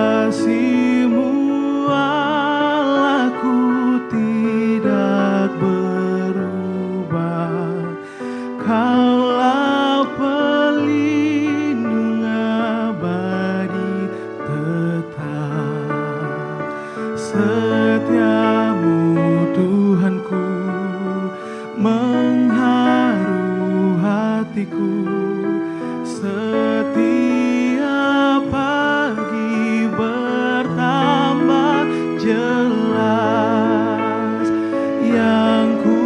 kasih-Mu Allahku tidak berubah. Kaulah pelindung abadi tetap. Setiamu Tuhanku mengharu hatiku. Setiap pagi bertambah jelas. Yang ku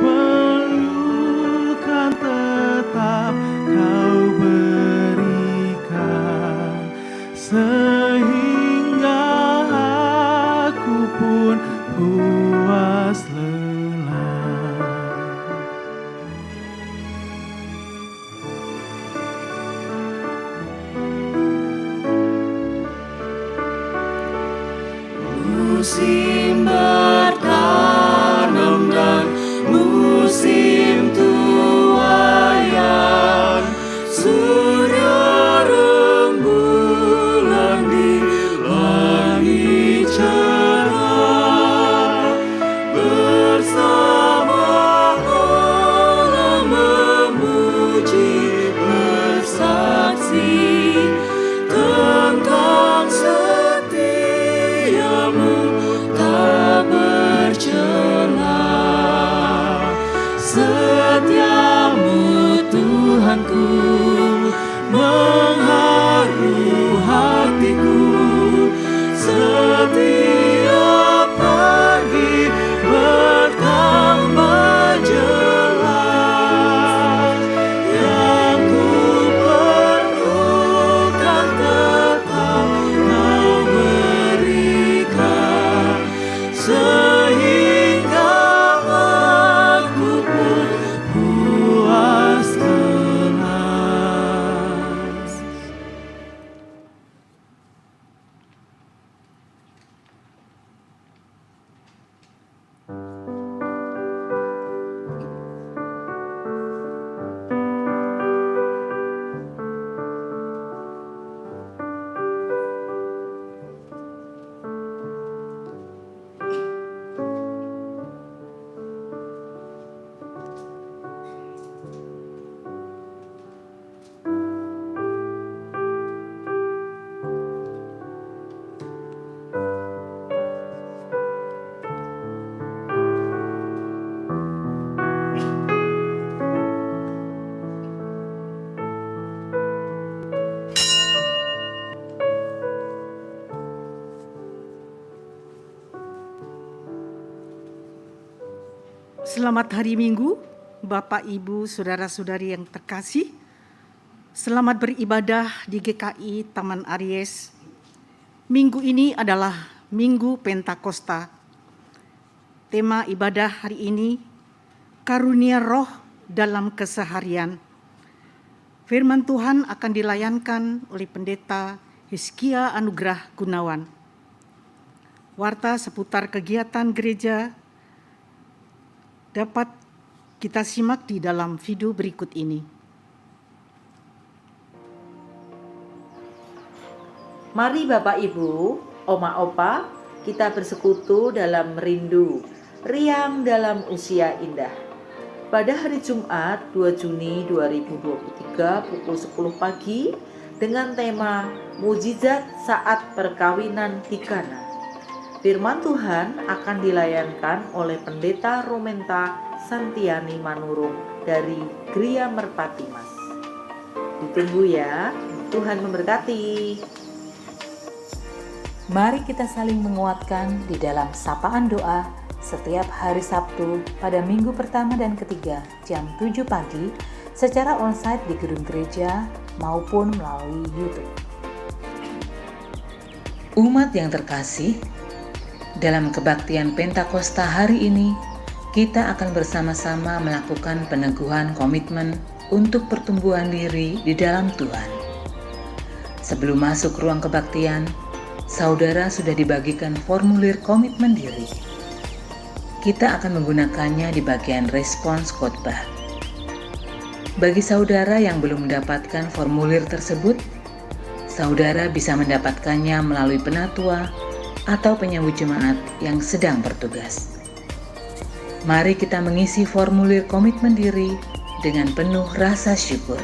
perlukan tetap Kau berikan, sehingga aku pun puas lelah. Musim bertanam dan musim tuaian, surya rembulan di langit cerah, bersama Allah memuji bersaksi tentang setiamu tak bercelah. Setiamu Tuhanku mengharu hatiku. Setiap pagi bertambah jelas. Yang ku perlukan tetap Kau berikan, sehingga aku pun puas lelas. Selamat hari Minggu, Bapak, Ibu, Saudara-saudari yang terkasih. Selamat beribadah di GKI Taman Aries. Minggu ini adalah Minggu Pentakosta. Tema ibadah hari ini, karunia roh dalam keseharian. Firman Tuhan akan dilayankan oleh Pendeta Hizkia Anugrah Gunawan. Warta seputar kegiatan gereja dapat kita simak di dalam video berikut ini. Mari Bapak Ibu, Oma Opa, kita bersekutu dalam rindu, riang dalam usia indah. Pada hari Jumat 2 Juni 2023 pukul 10 pagi dengan tema Mujizat Saat Perkawinan di Kana. Firman Tuhan akan dilayankan oleh Pendeta Romenta Santiani Manurung dari Gria Merpati Mas. Ditunggu ya, Tuhan memberkati. Mari kita saling menguatkan di dalam sapaan doa setiap hari Sabtu pada minggu pertama dan ketiga jam 7 pagi secara onsite di gedung gereja maupun melalui YouTube. Umat yang terkasih, dalam kebaktian Pentakosta hari ini, kita akan bersama-sama melakukan peneguhan komitmen untuk pertumbuhan diri di dalam Tuhan. Sebelum masuk ruang kebaktian, saudara sudah dibagikan formulir komitmen diri. Kita akan menggunakannya di bagian respons khotbah. Bagi saudara yang belum mendapatkan formulir tersebut, Saudara bisa mendapatkannya melalui penatua atau penyambut jemaat yang sedang bertugas. Mari kita mengisi formulir komitmen diri dengan penuh rasa syukur.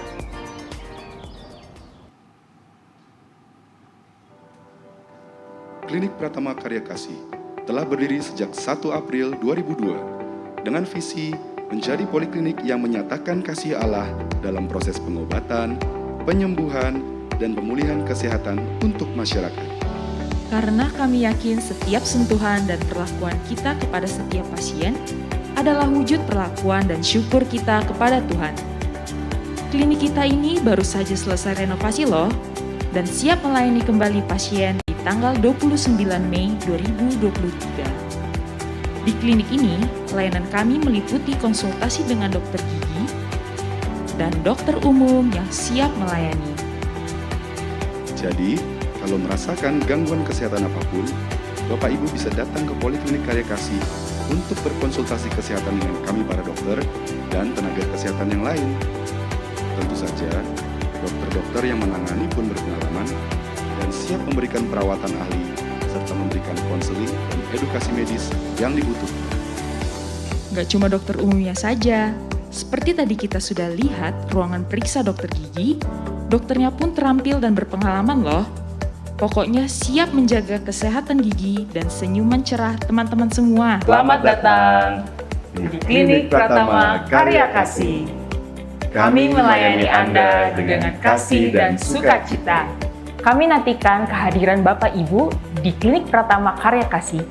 Klinik Pratama Karya Kasih telah berdiri sejak 1 April 2002 dengan visi menjadi poliklinik yang menyatakan kasih Allah dalam proses pengobatan, penyembuhan, dan pemulihan kesehatan untuk masyarakat. Karena kami yakin setiap sentuhan dan perlakuan kita kepada setiap pasien adalah wujud perlakuan dan syukur kita kepada Tuhan. Klinik kita ini baru saja selesai renovasi loh, dan siap melayani kembali pasien di tanggal 29 Mei 2023. Di klinik ini, pelayanan kami meliputi konsultasi dengan dokter gigi dan dokter umum yang siap melayani. Jadi, kalau merasakan gangguan kesehatan apapun, Bapak Ibu bisa datang ke Poliklinik Karya Kasih untuk berkonsultasi kesehatan dengan kami para dokter dan tenaga kesehatan yang lain. Tentu saja, dokter-dokter yang menangani pun berpengalaman dan siap memberikan perawatan ahli serta memberikan konseling dan edukasi medis yang dibutuhkan. Gak cuma dokter umumnya saja, seperti tadi kita sudah lihat ruangan periksa dokter gigi, dokternya pun terampil dan berpengalaman loh. Pokoknya siap menjaga kesehatan gigi dan senyuman cerah teman-teman semua. Selamat datang di Klinik Pratama Karya Kasih. Kami melayani Anda dengan kasih dan sukacita. Kami nantikan kehadiran Bapak Ibu di Klinik Pratama Karya Kasih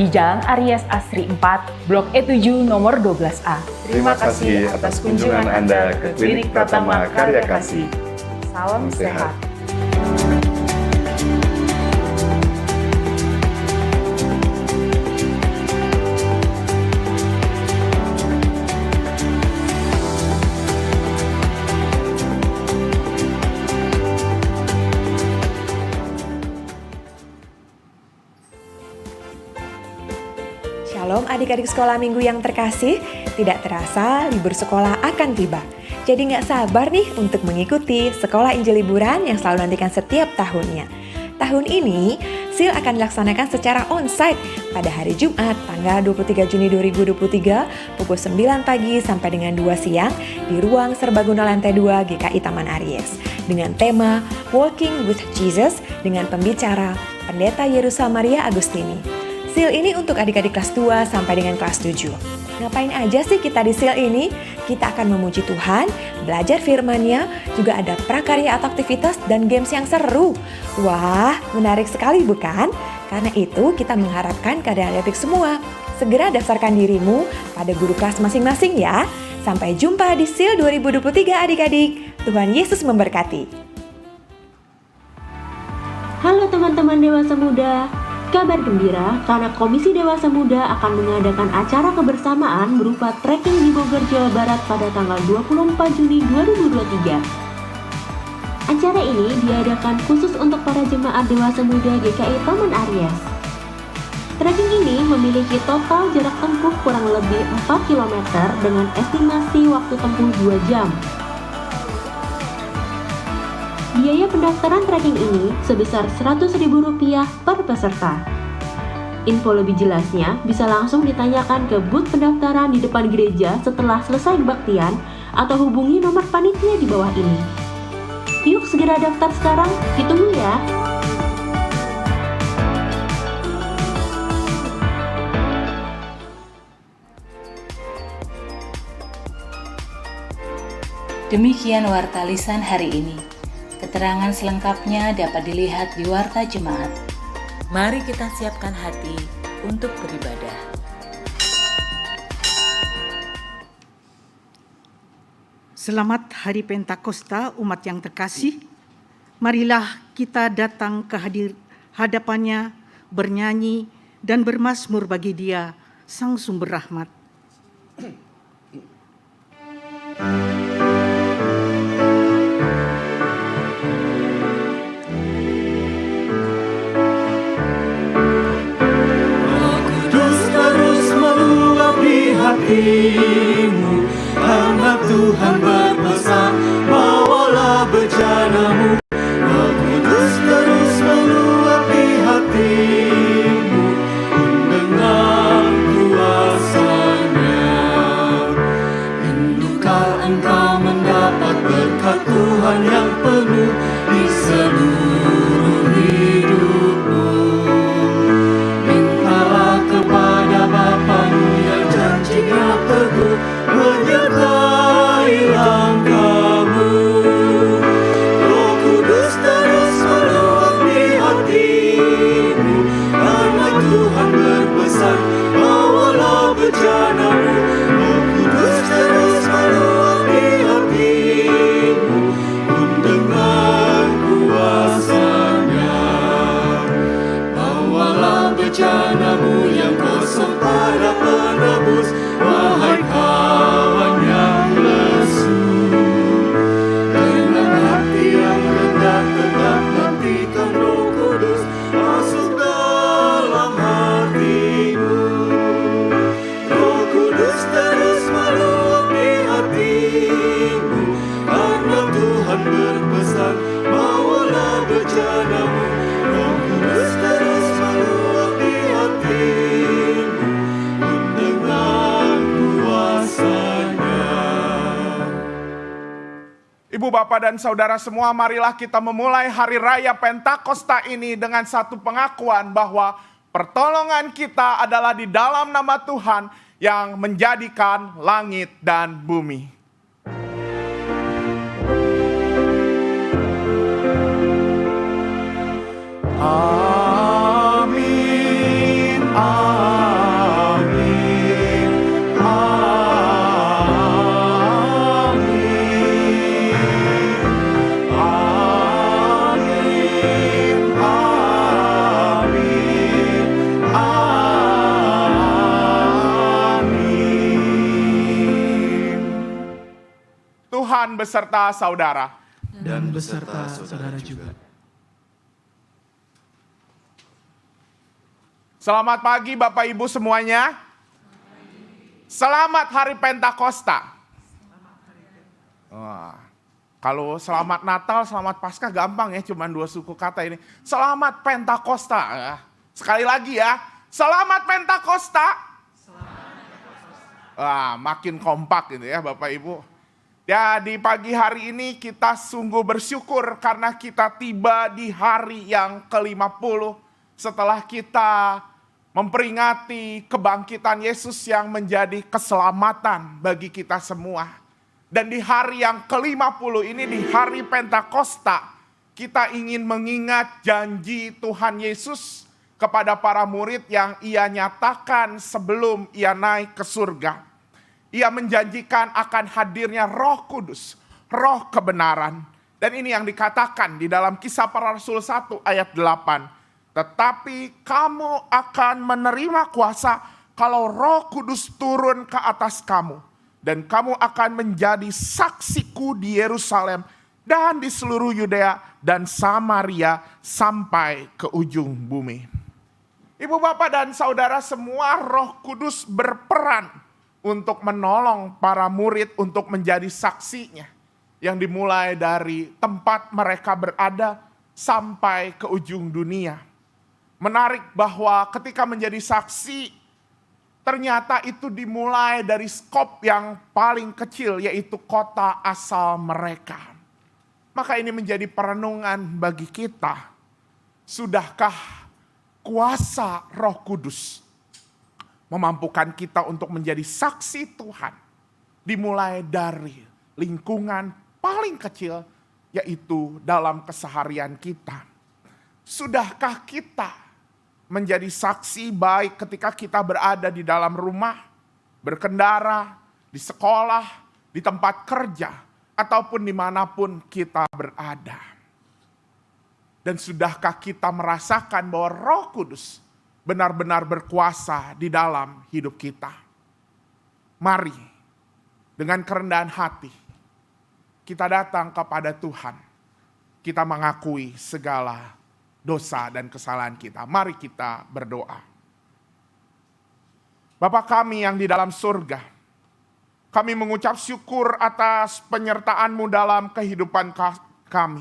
di Jalan Aries Asri 4, Blok E7 nomor 12A. Terima kasih atas kunjungan Anda ke Klinik Pratama Karya Kasih. Salam sehat. Shalom adik-adik sekolah minggu yang terkasih, tidak terasa libur sekolah akan tiba. Jadi nggak sabar nih untuk mengikuti sekolah Injil liburan yang selalu nantikan setiap tahunnya. Tahun ini, SIL akan dilaksanakan secara onsite pada hari Jumat tanggal 23 Juni 2023 pukul 9 pagi sampai dengan 2 siang di ruang serbaguna lantai 2 GKI Taman Aries dengan tema Walking with Jesus dengan pembicara Pendeta Yerusa Maria Agustini. SIL ini untuk adik-adik kelas 2 sampai dengan kelas 7. Ngapain aja sih kita di SIL ini? Kita akan memuji Tuhan, belajar firman-Nya, juga ada prakarya atau aktivitas dan games yang seru. Wah, menarik sekali bukan? Karena itu kita mengharapkan kepada adik-adik semua. Segera daftarkan dirimu pada guru kelas masing-masing ya. Sampai jumpa di SIL 2023 adik-adik. Tuhan Yesus memberkati. Halo teman-teman dewasa muda. Kabar gembira karena Komisi Dewasa Muda akan mengadakan acara kebersamaan berupa trekking di Bogor, Jawa Barat pada tanggal 24 Juni 2023. Acara ini diadakan khusus untuk para jemaat dewasa muda GKI Taman Aries. Trekking ini memiliki total jarak tempuh kurang lebih 4 km dengan estimasi waktu tempuh 2 jam. Biaya pendaftaran trekking ini sebesar Rp100.000 per peserta. Info lebih jelasnya bisa langsung ditanyakan ke booth pendaftaran di depan gereja setelah selesai kebaktian atau hubungi nomor panitia di bawah ini. Yuk segera daftar sekarang, ditunggu ya! Demikian warta lisan hari ini. Keterangan selengkapnya dapat dilihat di Warta Jemaat. Mari kita siapkan hati untuk beribadah. Selamat Hari Pentakosta umat yang terkasih. Marilah kita datang ke hadapannya, bernyanyi dan bermazmur bagi Dia, Sang Sumber Rahmat. Hatimu, karena Tuhan berpesan, bawalah bejanamu, Roh Kudus bencana-Mu yang kosong pada penebus, wahai kawan yang lesu. Dengan hati yang rendah tetap nantikan Roh Kudus masuk dalam hatimu. Roh Kudus terus meluapi hatimu, karena Tuhan berpesan, bawalah bencana-Mu. Roh Kudus terus meluapi hatimu dengan kuasa-Nya. Ibu, Bapak, dan Saudara semua, marilah kita memulai Hari Raya Pentakosta ini dengan satu pengakuan bahwa pertolongan kita adalah di dalam nama Tuhan yang menjadikan langit dan bumi. Amin, amin, amin, amin, amin, amin. Tuhan beserta saudara. Dan beserta saudara juga. Selamat pagi Bapak Ibu semuanya. Selamat Hari Pentakosta. Wah, kalau selamat Natal, selamat Paskah gampang ya, cuma 2 suku kata ini. Selamat Pentakosta. Sekali lagi ya, selamat Pentakosta. Wah, makin kompak gitu ya Bapak Ibu. Ya, di pagi hari ini kita sungguh bersyukur karena kita tiba di hari yang ke-50 setelah kita memperingati kebangkitan Yesus yang menjadi keselamatan bagi kita semua. Dan di hari yang ke-50 ini, di hari Pentakosta, kita ingin mengingat janji Tuhan Yesus kepada para murid yang Ia nyatakan sebelum Ia naik ke surga. Ia menjanjikan akan hadirnya Roh Kudus, Roh kebenaran. Dan ini yang dikatakan di dalam Kisah Para Rasul 1 ayat 8. Tetapi kamu akan menerima kuasa kalau Roh Kudus turun ke atas kamu. Dan kamu akan menjadi saksiku di Yerusalem dan di seluruh Yudea dan Samaria sampai ke ujung bumi. Ibu, Bapak, dan Saudara semua, Roh Kudus berperan untuk menolong para murid untuk menjadi saksinya. Yang dimulai dari tempat mereka berada sampai ke ujung dunia. Menarik bahwa ketika menjadi saksi, ternyata itu dimulai dari skop yang paling kecil, yaitu kota asal mereka. Maka ini menjadi perenungan bagi kita. Sudahkah kuasa Roh Kudus memampukan kita untuk menjadi saksi Tuhan? Dimulai dari lingkungan paling kecil, yaitu dalam keseharian kita. Sudahkah kita menjadi saksi baik ketika kita berada di dalam rumah, berkendara, di sekolah, di tempat kerja, ataupun dimanapun kita berada. Dan sudahkah kita merasakan bahwa Roh Kudus benar-benar berkuasa di dalam hidup kita? Mari, dengan kerendahan hati, kita datang kepada Tuhan. Kita mengakui segala dosa dan kesalahan kita. Mari kita berdoa. Bapa kami yang di dalam surga, kami mengucap syukur atas penyertaan-Mu dalam kehidupan kami.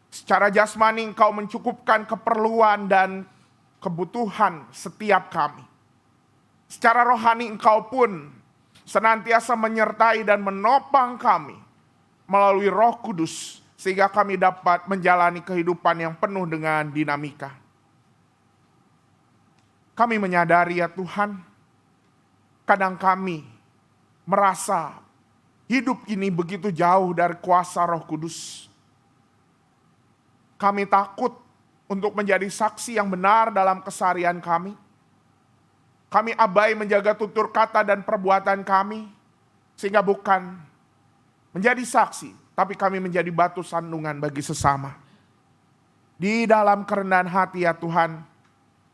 Secara jasmani Engkau mencukupkan keperluan dan kebutuhan setiap kami. Secara rohani Engkau pun senantiasa menyertai dan menopang kami melalui Roh Kudus, sehingga kami dapat menjalani kehidupan yang penuh dengan dinamika. Kami menyadari ya Tuhan, kadang kami merasa hidup ini begitu jauh dari kuasa Roh Kudus. Kami takut untuk menjadi saksi yang benar dalam keseharian kami. Kami abai menjaga tutur kata dan perbuatan kami, sehingga bukan menjadi saksi, tapi kami menjadi batu sandungan bagi sesama. Di dalam kerendahan hati ya Tuhan,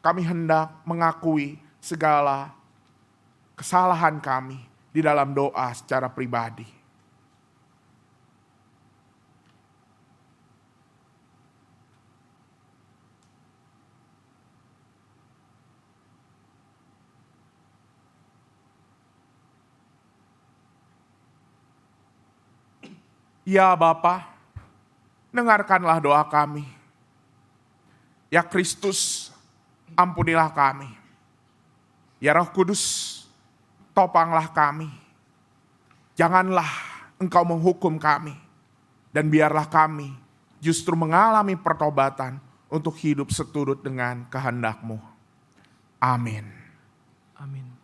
kami hendak mengakui segala kesalahan kami di dalam doa secara pribadi. Ya Bapa, dengarkanlah doa kami. Ya Kristus, ampunilah kami. Ya Roh Kudus, topanglah kami. Janganlah Engkau menghukum kami. Dan biarlah kami justru mengalami pertobatan untuk hidup seturut dengan kehendak-Mu. Amin. Amin.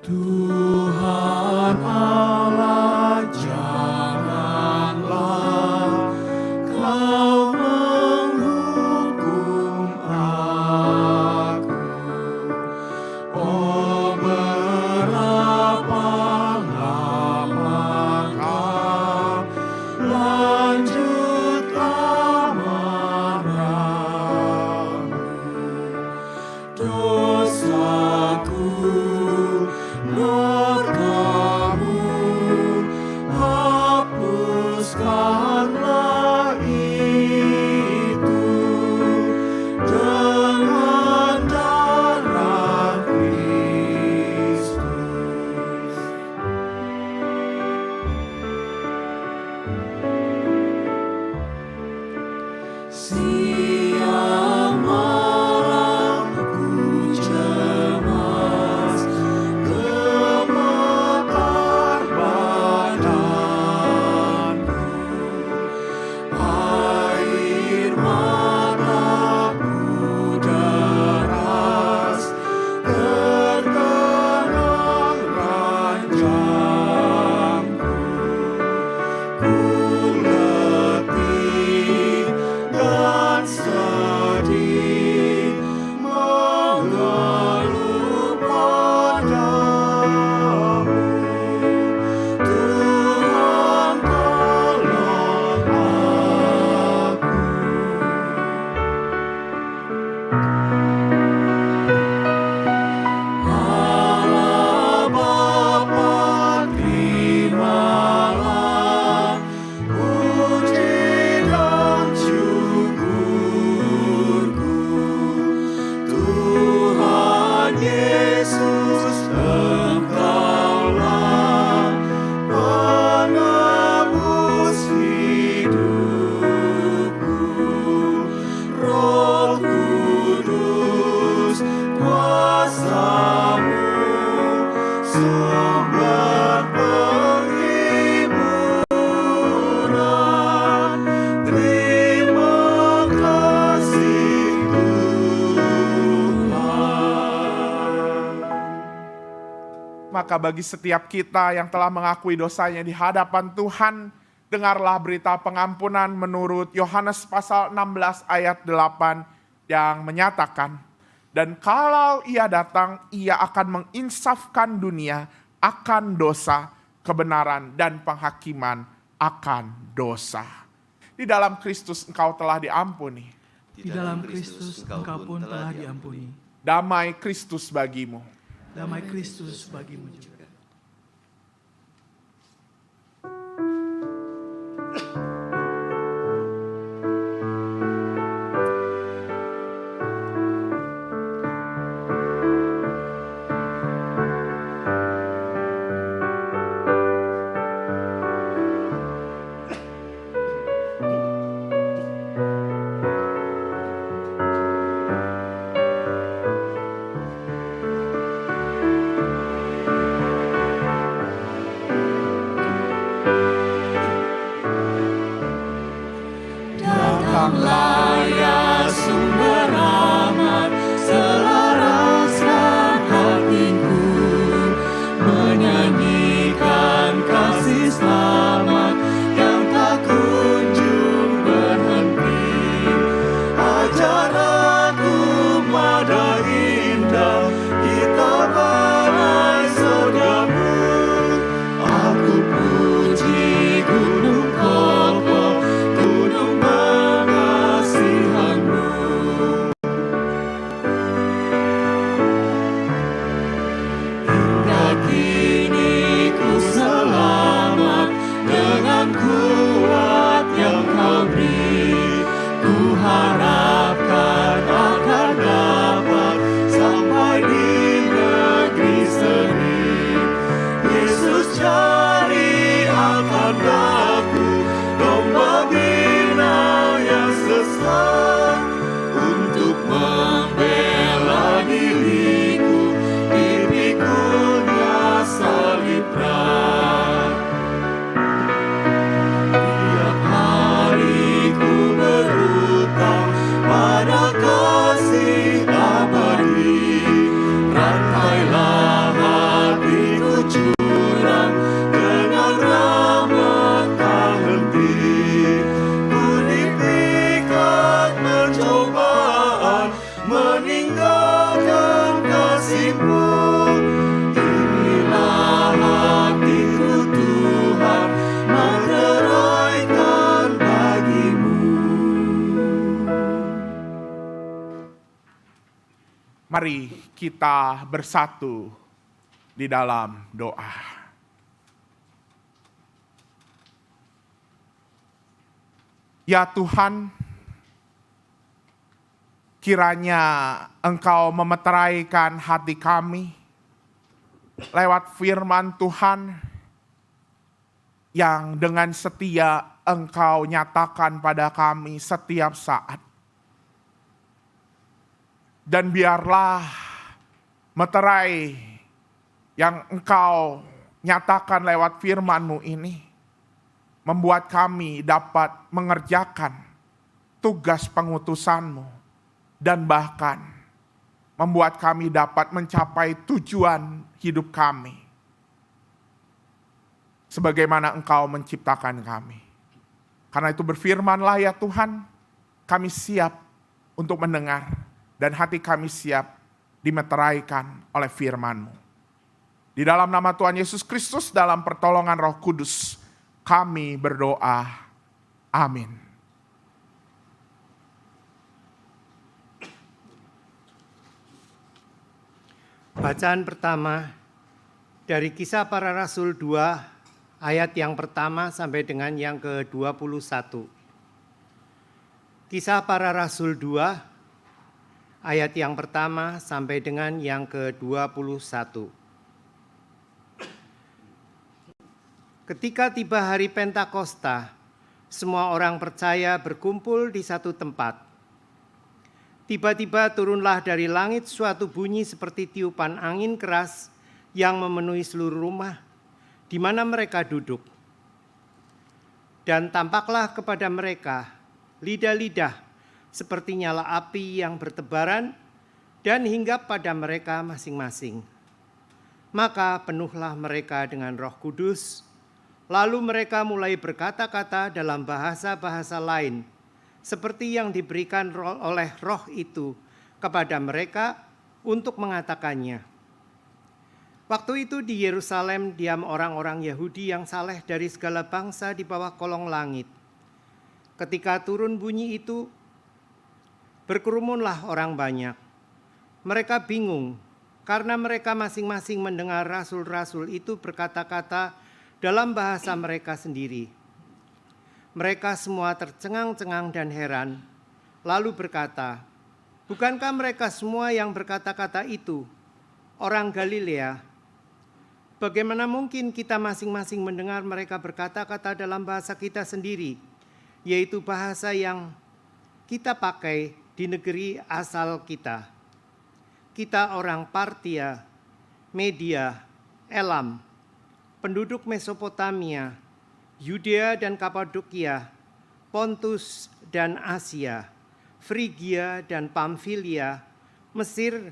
Tuhan Allah, janganlah Kau menghukum aku. Oh, berapa lamakah lanjutlah marah-Mu. Dosaku murka-Mu, hapuskanlah itu dengan darah Kristus. Siang malam ku cemas, gemetar badanku, air mataku deras, tergenang ranjangku. Ku letih dan sedih, mengeluh padamu. Tuhan, tolong aku. Allah Bapa, terimalah puji dan syukurku. Tuhan Yesus, Engkaulah penebus hidupku. Roh Kudus, kuasa-Mu, sumber penghiburan. Terima kasih Tuhan. Maka bagi setiap kita yang telah mengakui dosanya di hadapan Tuhan, dengarlah berita pengampunan menurut Yohanes pasal 16 ayat 8 yang menyatakan, dan kalau Ia datang, Ia akan menginsafkan dunia akan dosa, kebenaran, dan penghakiman akan dosa. Di dalam Kristus engkau telah diampuni. Di dalam Kristus engkau pun telah diampuni. Damai Kristus bagimu. Damai Kristus bagimu juga. Datanglah ya sumber rahmat, selaraskan hatiku, menyanyikan kasih selamat yang tak kunjung Mari kita bersatu di dalam doa. Ya Tuhan, kiranya Engkau memeteraikan hati kami lewat firman Tuhan yang dengan setia Engkau nyatakan pada kami setiap saat. Dan biarlah meterai yang Engkau nyatakan lewat firman-Mu ini membuat kami dapat mengerjakan tugas pengutusan-Mu dan bahkan membuat kami dapat mencapai tujuan hidup kami sebagaimana Engkau menciptakan kami. Karena itu berfirmanlah ya Tuhan, kami siap untuk mendengar dan hati kami siap dimeteraikan oleh firman-Mu. Di dalam nama Tuhan Yesus Kristus, dalam pertolongan Roh Kudus, kami berdoa. Amin. Bacaan pertama dari Kisah Para Rasul 2 ayat yang pertama sampai dengan yang ke-21. Kisah Para Rasul 2 ayat yang pertama sampai dengan yang ke-21. Ketika tiba hari Pentakosta, semua orang percaya berkumpul di satu tempat. Tiba-tiba turunlah dari langit suatu bunyi seperti tiupan angin keras yang memenuhi seluruh rumah di mana mereka duduk. Dan tampaklah kepada mereka lidah-lidah seperti nyala api yang bertebaran dan hinggap pada mereka masing-masing. Maka penuhlah mereka dengan Roh Kudus, lalu mereka mulai berkata-kata dalam bahasa-bahasa lain, seperti yang diberikan oleh Roh itu kepada mereka untuk mengatakannya. Waktu itu di Yerusalem diam orang-orang Yahudi yang saleh dari segala bangsa di bawah kolong langit. Ketika turun bunyi itu, berkerumunlah orang banyak. Mereka bingung karena mereka masing-masing mendengar rasul-rasul itu berkata-kata dalam bahasa mereka sendiri. Mereka semua tercengang-cengang dan heran, lalu berkata, "Bukankah mereka semua yang berkata-kata itu orang Galilea? Bagaimana mungkin kita masing-masing mendengar mereka berkata-kata dalam bahasa kita sendiri, yaitu bahasa yang kita pakai di negeri asal kita? Kita orang Partia, Media, Elam, penduduk Mesopotamia, Yudea dan Kapadokia, Pontus dan Asia, Frigia dan Pamfilia, Mesir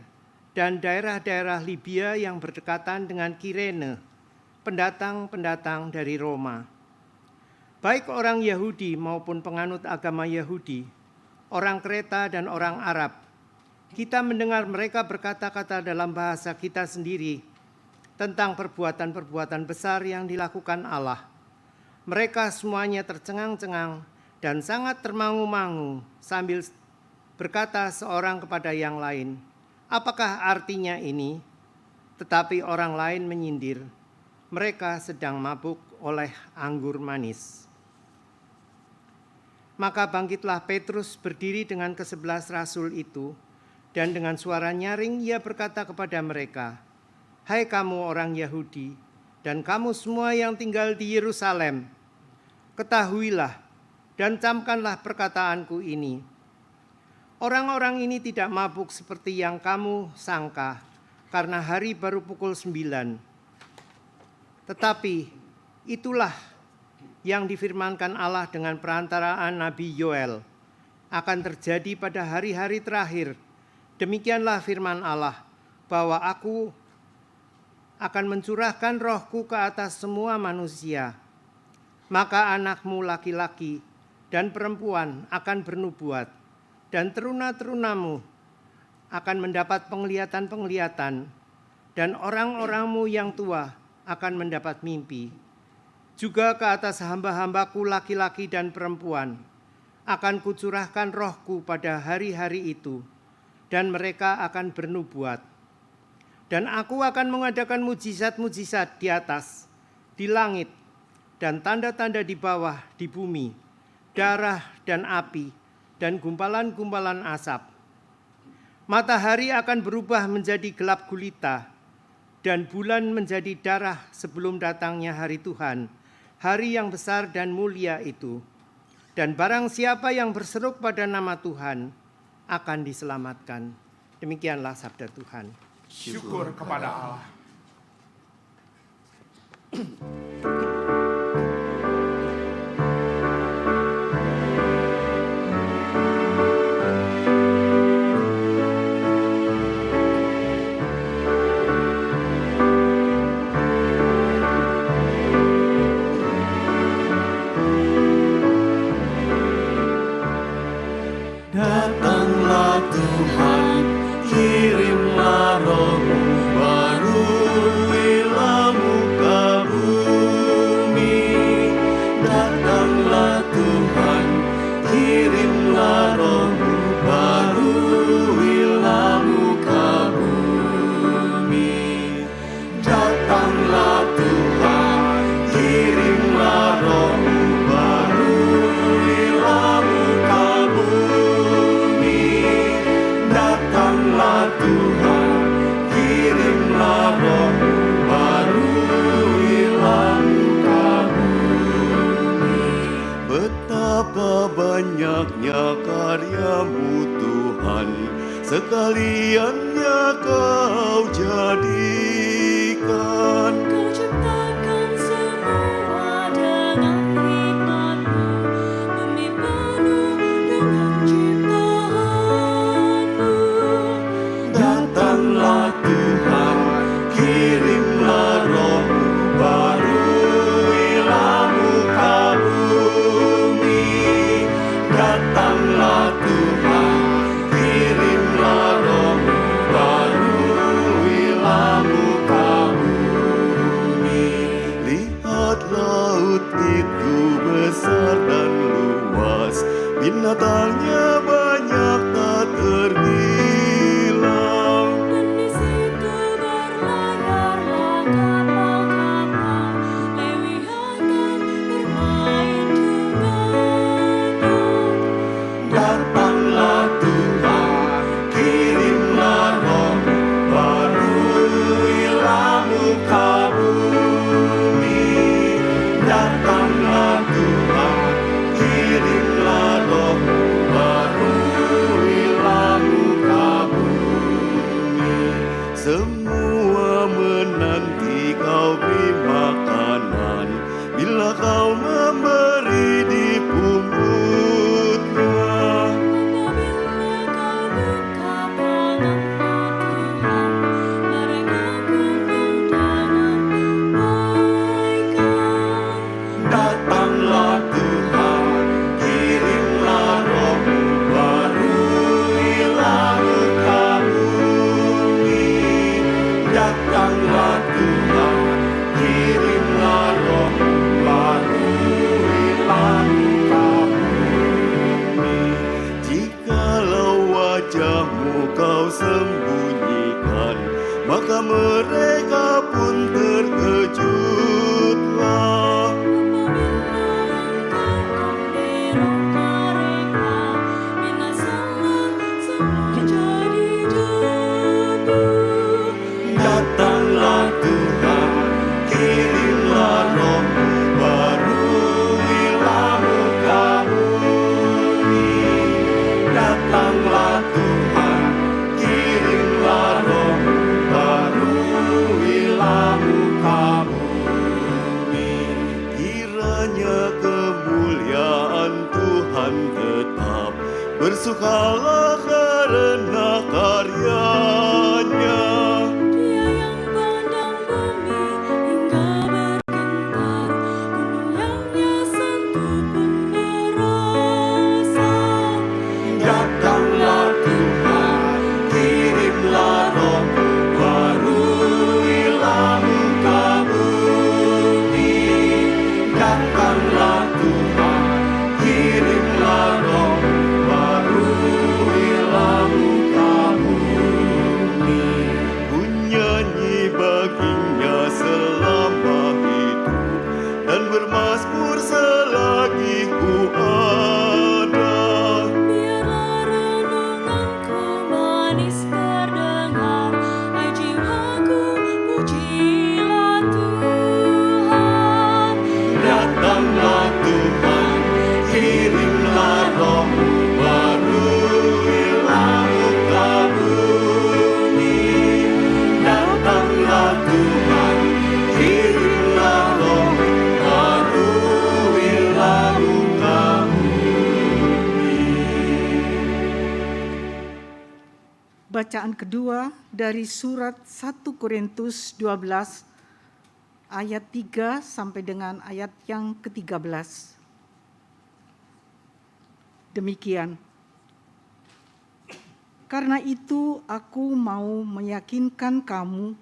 dan daerah-daerah Libya yang berdekatan dengan Kirene, pendatang-pendatang dari Roma. Baik orang Yahudi maupun penganut agama Yahudi, orang Kreta dan orang Arab, kita mendengar mereka berkata-kata dalam bahasa kita sendiri tentang perbuatan-perbuatan besar yang dilakukan Allah. Mereka semuanya tercengang-cengang dan sangat termangu-mangu sambil berkata seorang kepada yang lain, "Apakah artinya ini?" Tetapi orang lain menyindir, "Mereka sedang mabuk oleh anggur manis." Maka bangkitlah Petrus berdiri dengan ke-11 rasul itu, dan dengan suara nyaring ia berkata kepada mereka, "Hai kamu orang Yahudi, dan kamu semua yang tinggal di Yerusalem, ketahuilah dan camkanlah perkataanku ini. Orang-orang ini tidak mabuk seperti yang kamu sangka, karena hari baru pukul 9. Tetapi itulah yang difirmankan Allah dengan perantaraan Nabi Yoel, akan terjadi pada hari-hari terakhir. Demikianlah firman Allah, bahwa aku akan mencurahkan rohku ke atas semua manusia. Maka anakmu laki-laki dan perempuan akan bernubuat, dan teruna-terunamu akan mendapat penglihatan-penglihatan, dan orang-orangmu yang tua akan mendapat mimpi. Juga ke atas hamba-hambaku laki-laki dan perempuan akan kucurahkan rohku pada hari-hari itu, dan mereka akan bernubuat. Dan aku akan mengadakan mujizat-mujizat di atas, di langit, dan tanda-tanda di bawah, di bumi, darah dan api, dan gumpalan-gumpalan asap. Matahari akan berubah menjadi gelap gulita, dan bulan menjadi darah sebelum datangnya hari Tuhan, hari yang besar dan mulia itu. Dan barang siapa yang berseru pada nama Tuhan akan diselamatkan. Demikianlah sabda Tuhan. Syukur kepada Allah. Datanglah Tuhan, kirimlah Roh-Mu, baruilah muka bumi. Datanglah Tuhan, kirimlah Roh-Mu, baruilah muka bumi. Datanglah Tuhan, kirimlah Roh-Mu, baruilah muka bumi. Datanglah Tuhan, kirimlah Roh-Mu, baruilah muka bumi. Betapa banyaknya karya-Mu Tuhan, sekaliannya Kau jadikan. Kau ciptakan semua dengan hikmat-Mu, bumi penuh dengan ciptaan-Mu. Datanglah Tuhan, kirimlah Roh-Mu, baruilah muka bumi. Datanglah Tuhan, kirimlah Roh-Mu, baruilah muka bumi. Lihat laut itu besar dan luas, binatangnya banyak tak terbilang. Dan di situ berlayarlah kapal-kapal, lewihan dan bermain dengannya. Datanglah Tuhan, kirimlah Roh-Mu, baruilah muka bumi. Datanglah Tuhan, kirimlah Roh-Mu, baruilah muka bumi. Semua menanti Kau beri makanan, bila Kau memberi di pungutnya. Apabila Kau buka tangan-Mu Tuhan, mereka kenyang dengan baikan. Datanglah Tuhan, kirimlah Roh-Mu, baruilah muka bumi. Datanglah Tuhan, kirimlah Roh-Mu, baruilah muka bumi. Jikalau wajah-Mu Kau sembunyikan, maka mereka pun terkejutlah. Datanglah Tuhan, kirimlah Roh-Mu, baruilah muka bumi. Datanglah Tuhan, kirimlah Roh-Mu, baruilah muka bumi. Kiranya kemuliaan Tuhan tetap, bersukalah karena karyanya. Dia yang pandang bumi hingga bergetar, gunung yang Dia sentuh pun merasa. Datanglah Tuhan, kirimlah Roh-Mu, baruilah muka bumi. Datanglah Tuhan, kirimlah Roh-Mu, baruilah muka Bacaan kedua dari surat 1 Korintus 12 ayat 3 sampai dengan ayat yang ke-13. Demikian. Karena itu aku mau meyakinkan kamu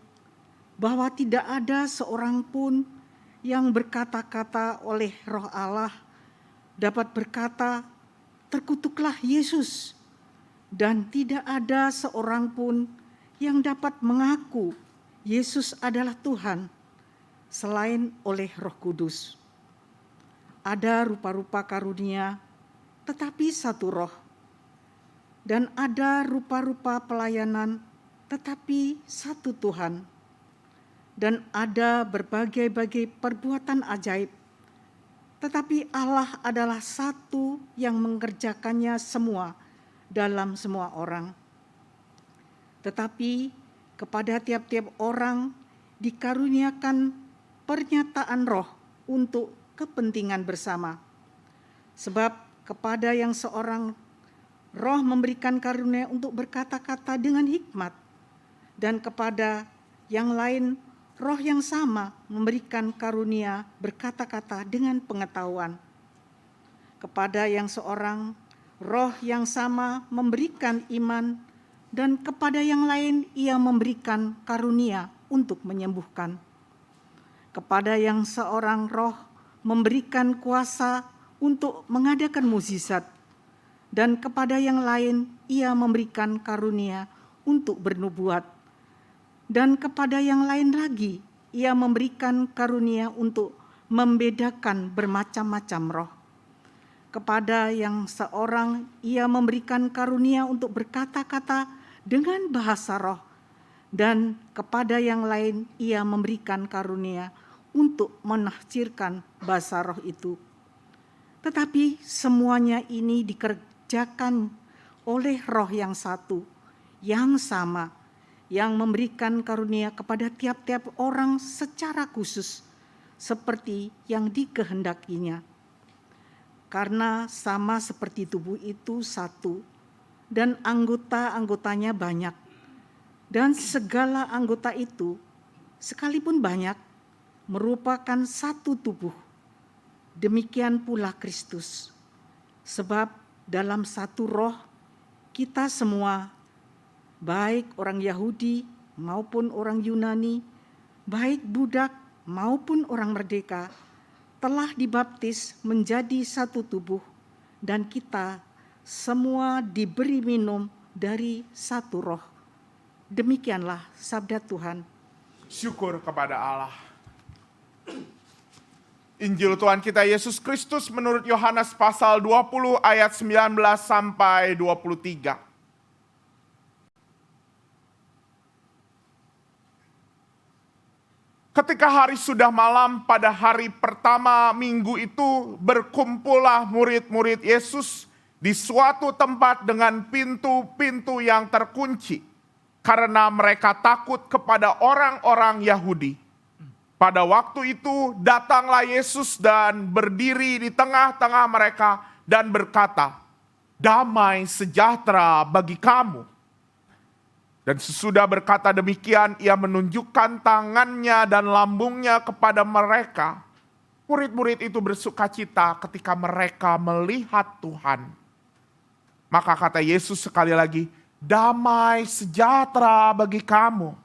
bahwa tidak ada seorang pun yang berkata-kata oleh Roh Allah dapat berkata, terkutuklah Yesus. Dan tidak ada seorang pun yang dapat mengaku Yesus adalah Tuhan selain oleh Roh Kudus. Ada rupa-rupa karunia, tetapi satu Roh. Dan ada rupa-rupa pelayanan, tetapi satu Tuhan. Dan ada berbagai-bagai perbuatan ajaib, tetapi Allah adalah satu yang mengerjakannya semua dalam semua orang. Tetapi kepada tiap-tiap orang dikaruniakan pernyataan Roh untuk kepentingan bersama. Sebab kepada yang seorang Roh memberikan karunia untuk berkata-kata dengan hikmat, dan kepada yang lain Roh yang sama memberikan karunia berkata-kata dengan pengetahuan. Kepada yang seorang Roh yang sama memberikan iman, dan kepada yang lain Ia memberikan karunia untuk menyembuhkan. Kepada yang seorang Roh memberikan kuasa untuk mengadakan mukjizat, dan kepada yang lain Ia memberikan karunia untuk bernubuat, dan kepada yang lain lagi Ia memberikan karunia untuk membedakan bermacam-macam roh. Kepada yang seorang Ia memberikan karunia untuk berkata-kata dengan bahasa roh, dan kepada yang lain Ia memberikan karunia untuk menafsirkan bahasa roh itu. Tetapi semuanya ini dikerjakan oleh Roh yang satu, yang sama, yang memberikan karunia kepada tiap-tiap orang secara khusus, seperti yang dikehendakinya. Karena sama seperti tubuh itu satu, dan anggota-anggotanya banyak, dan segala anggota itu, sekalipun banyak, merupakan satu tubuh. Demikian pula Kristus. Sebab dalam satu roh, kita semua, baik orang Yahudi maupun orang Yunani, baik budak maupun orang merdeka, telah dibaptis menjadi satu tubuh, dan kita semua diberi minum dari satu roh. Demikianlah sabda Tuhan. Syukur kepada Allah. Injil Tuhan kita Yesus Kristus menurut Yohanes pasal 20 ayat 19 sampai 23. Ketika hari sudah malam pada hari pertama minggu itu, berkumpullah murid-murid Yesus di suatu tempat dengan pintu-pintu yang terkunci, karena mereka takut kepada orang-orang Yahudi. Pada waktu itu datanglah Yesus dan berdiri di tengah-tengah mereka dan berkata, "Damai sejahtera bagi kamu." Dan sesudah berkata demikian, ia menunjukkan tangannya dan lambungnya kepada mereka. Murid-murid itu bersukacita ketika mereka melihat Tuhan. Maka kata Yesus sekali lagi, "Damai sejahtera bagi kamu.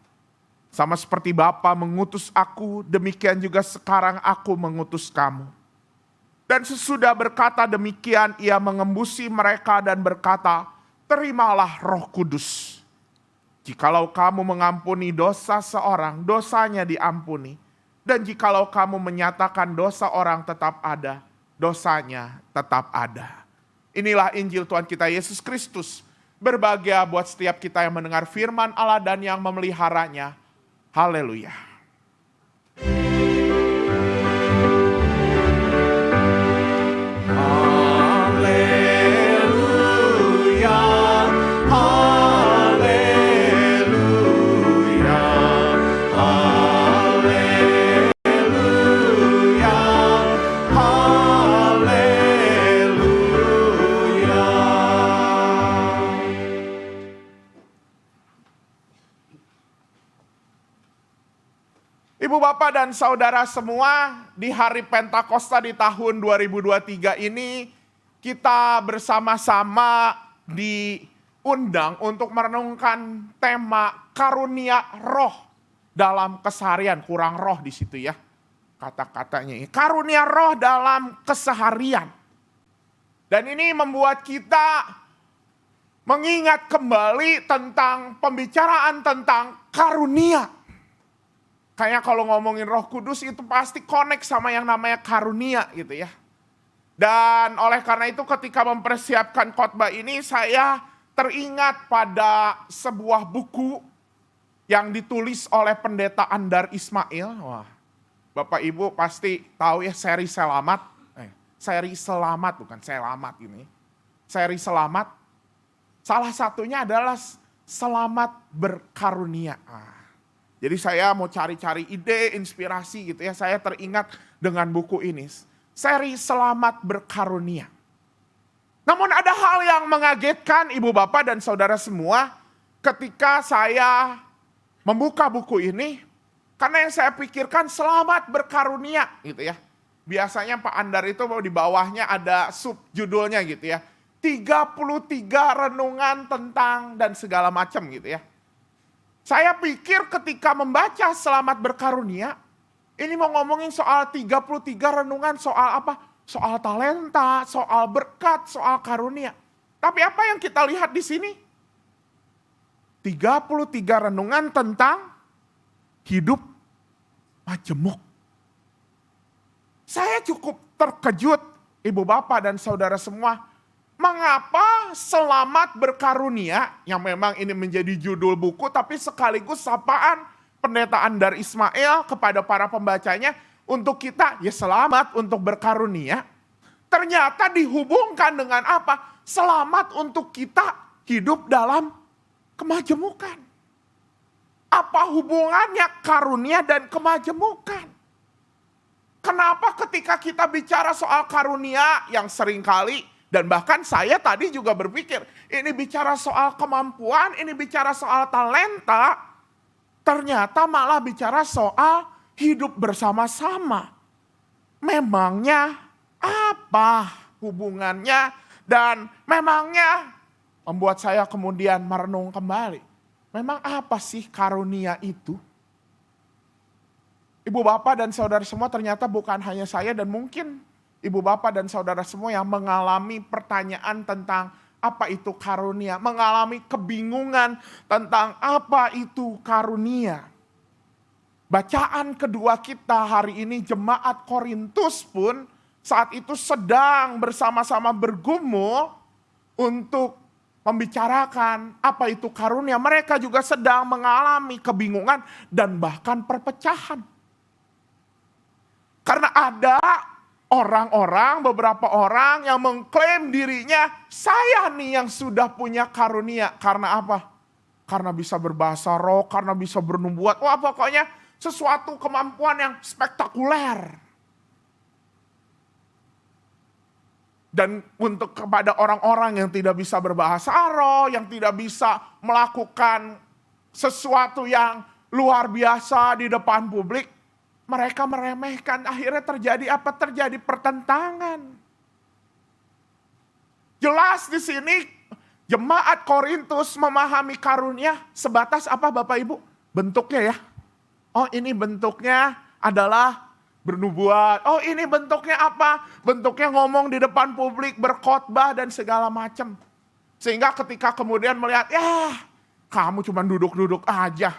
Sama seperti Bapa mengutus aku, demikian juga sekarang aku mengutus kamu." Dan sesudah berkata demikian, ia mengembusi mereka dan berkata, "Terimalah Roh Kudus. Jikalau kamu mengampuni dosa seorang, dosanya diampuni. Dan jikalau kamu menyatakan dosa orang tetap ada, dosanya tetap ada." Inilah Injil Tuhan kita Yesus Kristus. Berbahagia buat setiap kita yang mendengar firman Allah dan yang memeliharanya. Haleluya. Ibu bapak dan saudara semua, di hari Pentakosta di tahun 2023 ini kita bersama-sama diundang untuk merenungkan tema karunia roh dalam keseharian. Kurang roh di situ ya kata-katanya. Karunia roh dalam keseharian. Dan ini membuat kita mengingat kembali tentang pembicaraan tentang karunia. Kayak kalau ngomongin Roh Kudus itu pasti connect sama yang namanya karunia gitu ya. Dan oleh karena itu ketika mempersiapkan khotbah ini saya teringat pada sebuah buku yang ditulis oleh pendeta Andar Ismail. Wah, Bapak Ibu pasti tahu ya seri Selamat. Seri Selamat bukan Selamat ini. Seri Selamat. Salah satunya adalah Selamat Berkarunia. Jadi saya mau cari-cari ide, inspirasi gitu ya. Saya teringat dengan buku ini. Seri Selamat Berkarunia. Namun ada hal yang mengagetkan ibu bapak dan saudara semua. Ketika saya membuka buku ini. Karena yang saya pikirkan selamat berkarunia gitu ya. Biasanya Pak Andar itu di bawahnya ada subjudulnya gitu ya. 33 renungan tentang dan segala macam gitu ya. Saya pikir ketika membaca Selamat Berkarunia, ini mau ngomongin soal 33 renungan soal apa? Soal talenta, soal berkat, soal karunia. Tapi apa yang kita lihat di sini? 33 renungan tentang hidup majemuk. Saya cukup terkejut, ibu bapak dan saudara semua. Mengapa Selamat Berkarunia, yang memang ini menjadi judul buku, tapi sekaligus sapaan pendeta Andar Ismail kepada para pembacanya, untuk kita ya selamat untuk berkarunia, ternyata dihubungkan dengan apa? Selamat untuk kita hidup dalam kemajemukan. Apa hubungannya karunia dan kemajemukan? Kenapa ketika kita bicara soal karunia yang seringkali dan bahkan saya tadi juga berpikir, ini bicara soal kemampuan, ini bicara soal talenta, ternyata malah bicara soal hidup bersama-sama. Memangnya apa hubungannya? Dan memangnya membuat saya kemudian merenung kembali. Memang apa sih karunia itu? Ibu bapak dan saudara semua ternyata bukan hanya saya dan mungkin ibu bapak dan saudara semua yang mengalami pertanyaan tentang apa itu karunia. Mengalami kebingungan tentang apa itu karunia. Bacaan kedua kita hari ini jemaat Korintus pun saat itu sedang bersama-sama bergumul untuk membicarakan apa itu karunia. Mereka juga sedang mengalami kebingungan dan bahkan perpecahan. Karena ada orang-orang, beberapa orang yang mengklaim dirinya, saya nih yang sudah punya karunia. Karena apa? Karena bisa berbahasa roh, karena bisa bernubuat. Wah pokoknya sesuatu kemampuan yang spektakuler. Dan untuk kepada orang-orang yang tidak bisa berbahasa roh, yang tidak bisa melakukan sesuatu yang luar biasa di depan publik, mereka meremehkan, akhirnya terjadi apa? Terjadi pertentangan. Jelas di sini jemaat Korintus memahami karunia sebatas apa Bapak Ibu? Bentuknya ya. Oh ini bentuknya adalah bernubuat. Oh ini bentuknya apa? Bentuknya ngomong di depan publik, berkhotbah dan segala macam. Sehingga ketika kemudian melihat, ya kamu cuma duduk-duduk aja.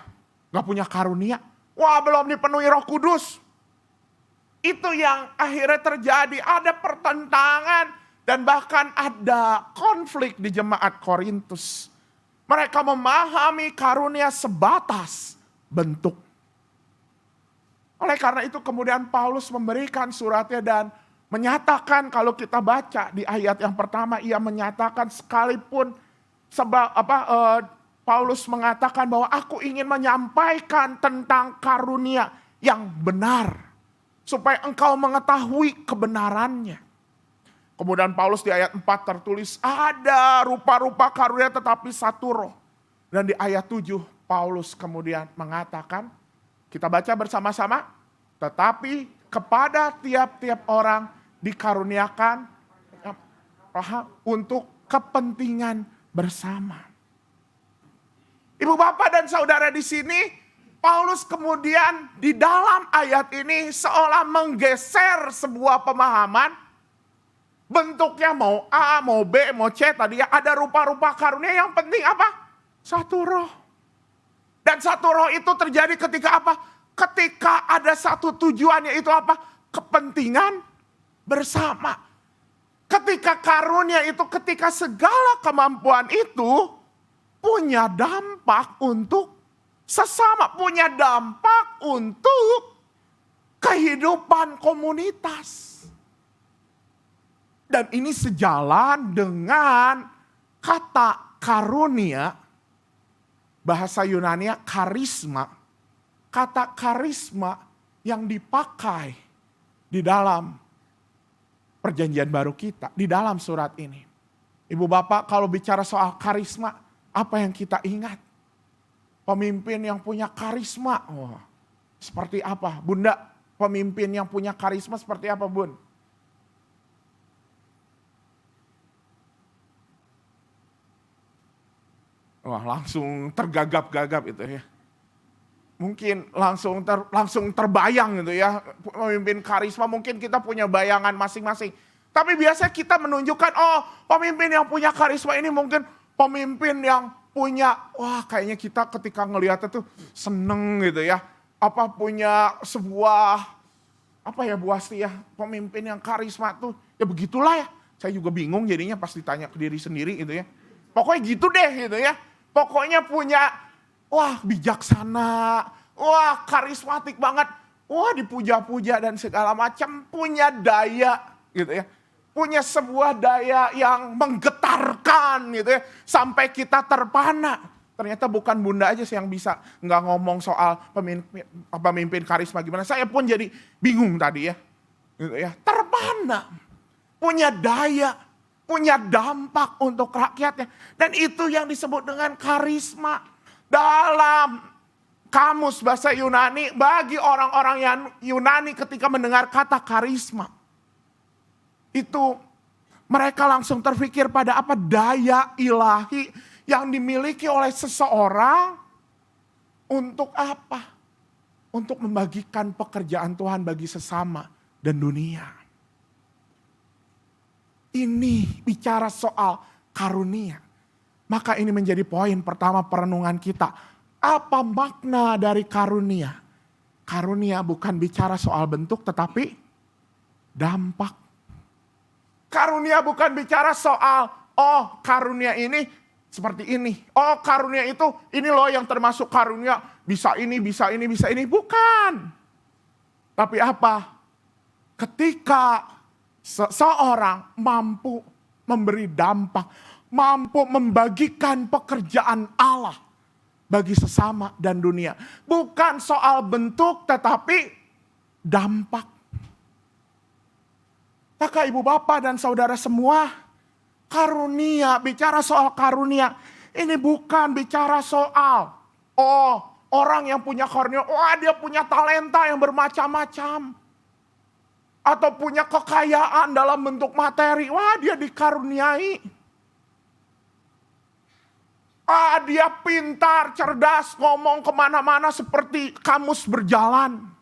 Gak punya karunia. Wah belum dipenuhi Roh Kudus. Itu yang akhirnya terjadi. Ada pertentangan dan bahkan ada konflik di jemaat Korintus. Mereka memahami karunia sebatas bentuk. Oleh karena itu kemudian Paulus memberikan suratnya dan menyatakan, kalau kita baca di ayat yang pertama, ia menyatakan sekalipun Paulus mengatakan bahwa aku ingin menyampaikan tentang karunia yang benar. Supaya engkau mengetahui kebenarannya. Kemudian Paulus di ayat 4 tertulis, ada rupa-rupa karunia tetapi satu roh. Dan di ayat 7 Paulus kemudian mengatakan, Kita baca bersama-sama. Tetapi kepada tiap-tiap orang dikaruniakan untuk kepentingan bersama. Ibu bapak dan saudara di sini, Paulus kemudian di dalam ayat ini seolah menggeser sebuah pemahaman. Bentuknya mau A, mau B, mau C, tadi ya ada rupa-rupa karunia, yang penting apa? Satu roh. Dan satu roh itu terjadi ketika apa? Ketika ada satu tujuan, yaitu apa? Kepentingan bersama. Ketika karunia itu, ketika segala kemampuan itu punya dampak untuk sesama, punya dampak untuk kehidupan komunitas. Dan ini sejalan dengan kata karunia, bahasa Yunani karisma. Kata karisma yang dipakai di dalam perjanjian baru kita, di dalam surat ini. Ibu bapak, kalau bicara soal karisma, apa yang kita ingat? Pemimpin yang punya karisma. Oh, seperti apa? Bunda, pemimpin yang punya karisma seperti apa, Bun? Wah, langsung tergagap-gagap itu ya. Mungkin langsung terbayang gitu ya. Pemimpin karisma, mungkin kita punya bayangan masing-masing. Tapi biasanya kita menunjukkan, oh pemimpin yang punya karisma ini mungkin pemimpin yang punya, wah kayaknya kita ketika ngelihatnya tuh seneng gitu ya. Apa punya sebuah, apa ya Bu Asti ya, pemimpin yang karisma tuh, ya begitulah ya. Saya juga bingung jadinya pas ditanya ke diri sendiri gitu ya. Pokoknya gitu deh gitu ya. Pokoknya punya, wah bijaksana, wah karismatik banget. Wah dipuja-puja dan segala macam, punya daya gitu ya. Punya sebuah daya yang menggetarkan gitu ya. Sampai kita terpana. Ternyata bukan Bunda aja sih yang bisa nggak ngomong soal pemimpin karisma gimana. Saya pun jadi bingung tadi ya. Gitu ya. Terpana. Punya daya. Punya dampak untuk rakyatnya. Dan itu yang disebut dengan karisma. Dalam kamus bahasa Yunani, bagi orang-orang yang Yunani ketika mendengar kata karisma, itu mereka langsung terpikir pada apa? Daya ilahi yang dimiliki oleh seseorang untuk apa? Untuk membagikan pekerjaan Tuhan bagi sesama dan dunia. Ini bicara soal karunia. Maka ini menjadi poin pertama perenungan kita. Apa makna dari karunia? Karunia bukan bicara soal bentuk tetapi dampak. Karunia bukan bicara soal, oh karunia ini seperti ini. Oh karunia itu, ini loh yang termasuk karunia. Bisa ini, bisa ini, bisa ini. Bukan. Tapi apa? Ketika seseorang mampu memberi dampak, mampu membagikan pekerjaan Allah bagi sesama dan dunia. Bukan soal bentuk tetapi dampak. Maka ibu bapak dan saudara semua, karunia, bicara soal karunia, ini bukan bicara soal, oh orang yang punya karunia, wah dia punya talenta yang bermacam-macam. Atau punya kekayaan dalam bentuk materi, wah dia dikaruniai. Ah dia pintar, cerdas, ngomong kemana-mana seperti kamus berjalan.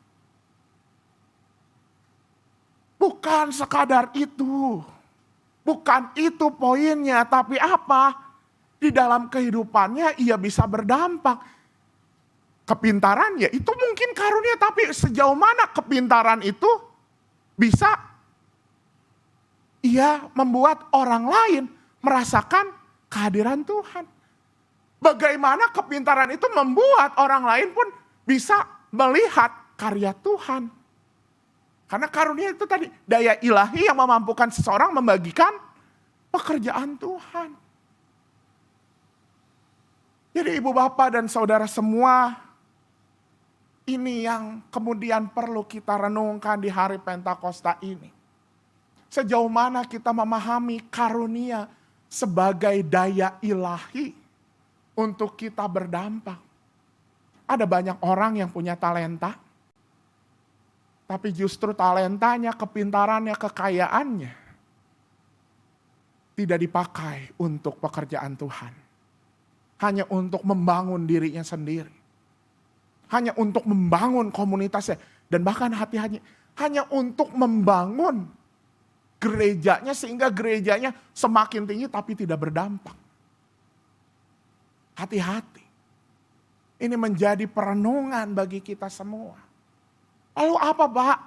Bukan sekadar itu. Bukan itu poinnya. Tapi apa? Di dalam kehidupannya ia bisa berdampak. Kepintaran ya itu mungkin karunia. Tapi sejauh mana kepintaran itu bisa ia membuat orang lain merasakan kehadiran Tuhan. Bagaimana kepintaran itu membuat orang lain pun bisa melihat karya Tuhan. Karena karunia itu tadi daya ilahi yang memampukan seseorang membagikan pekerjaan Tuhan. Jadi ibu bapak dan saudara semua, ini yang kemudian perlu kita renungkan di hari Pentakosta ini. Sejauh mana kita memahami karunia sebagai daya ilahi untuk kita berdampak. Ada banyak orang yang punya talenta, tapi justru talentanya, kepintarannya, kekayaannya tidak dipakai untuk pekerjaan Tuhan. Hanya untuk membangun dirinya sendiri. Hanya untuk membangun komunitasnya. Dan bahkan hati-hati hanya untuk membangun gerejanya sehingga gerejanya semakin tinggi tapi tidak berdampak. Hati-hati. Ini menjadi perenungan bagi kita semua. Lalu apa Pak?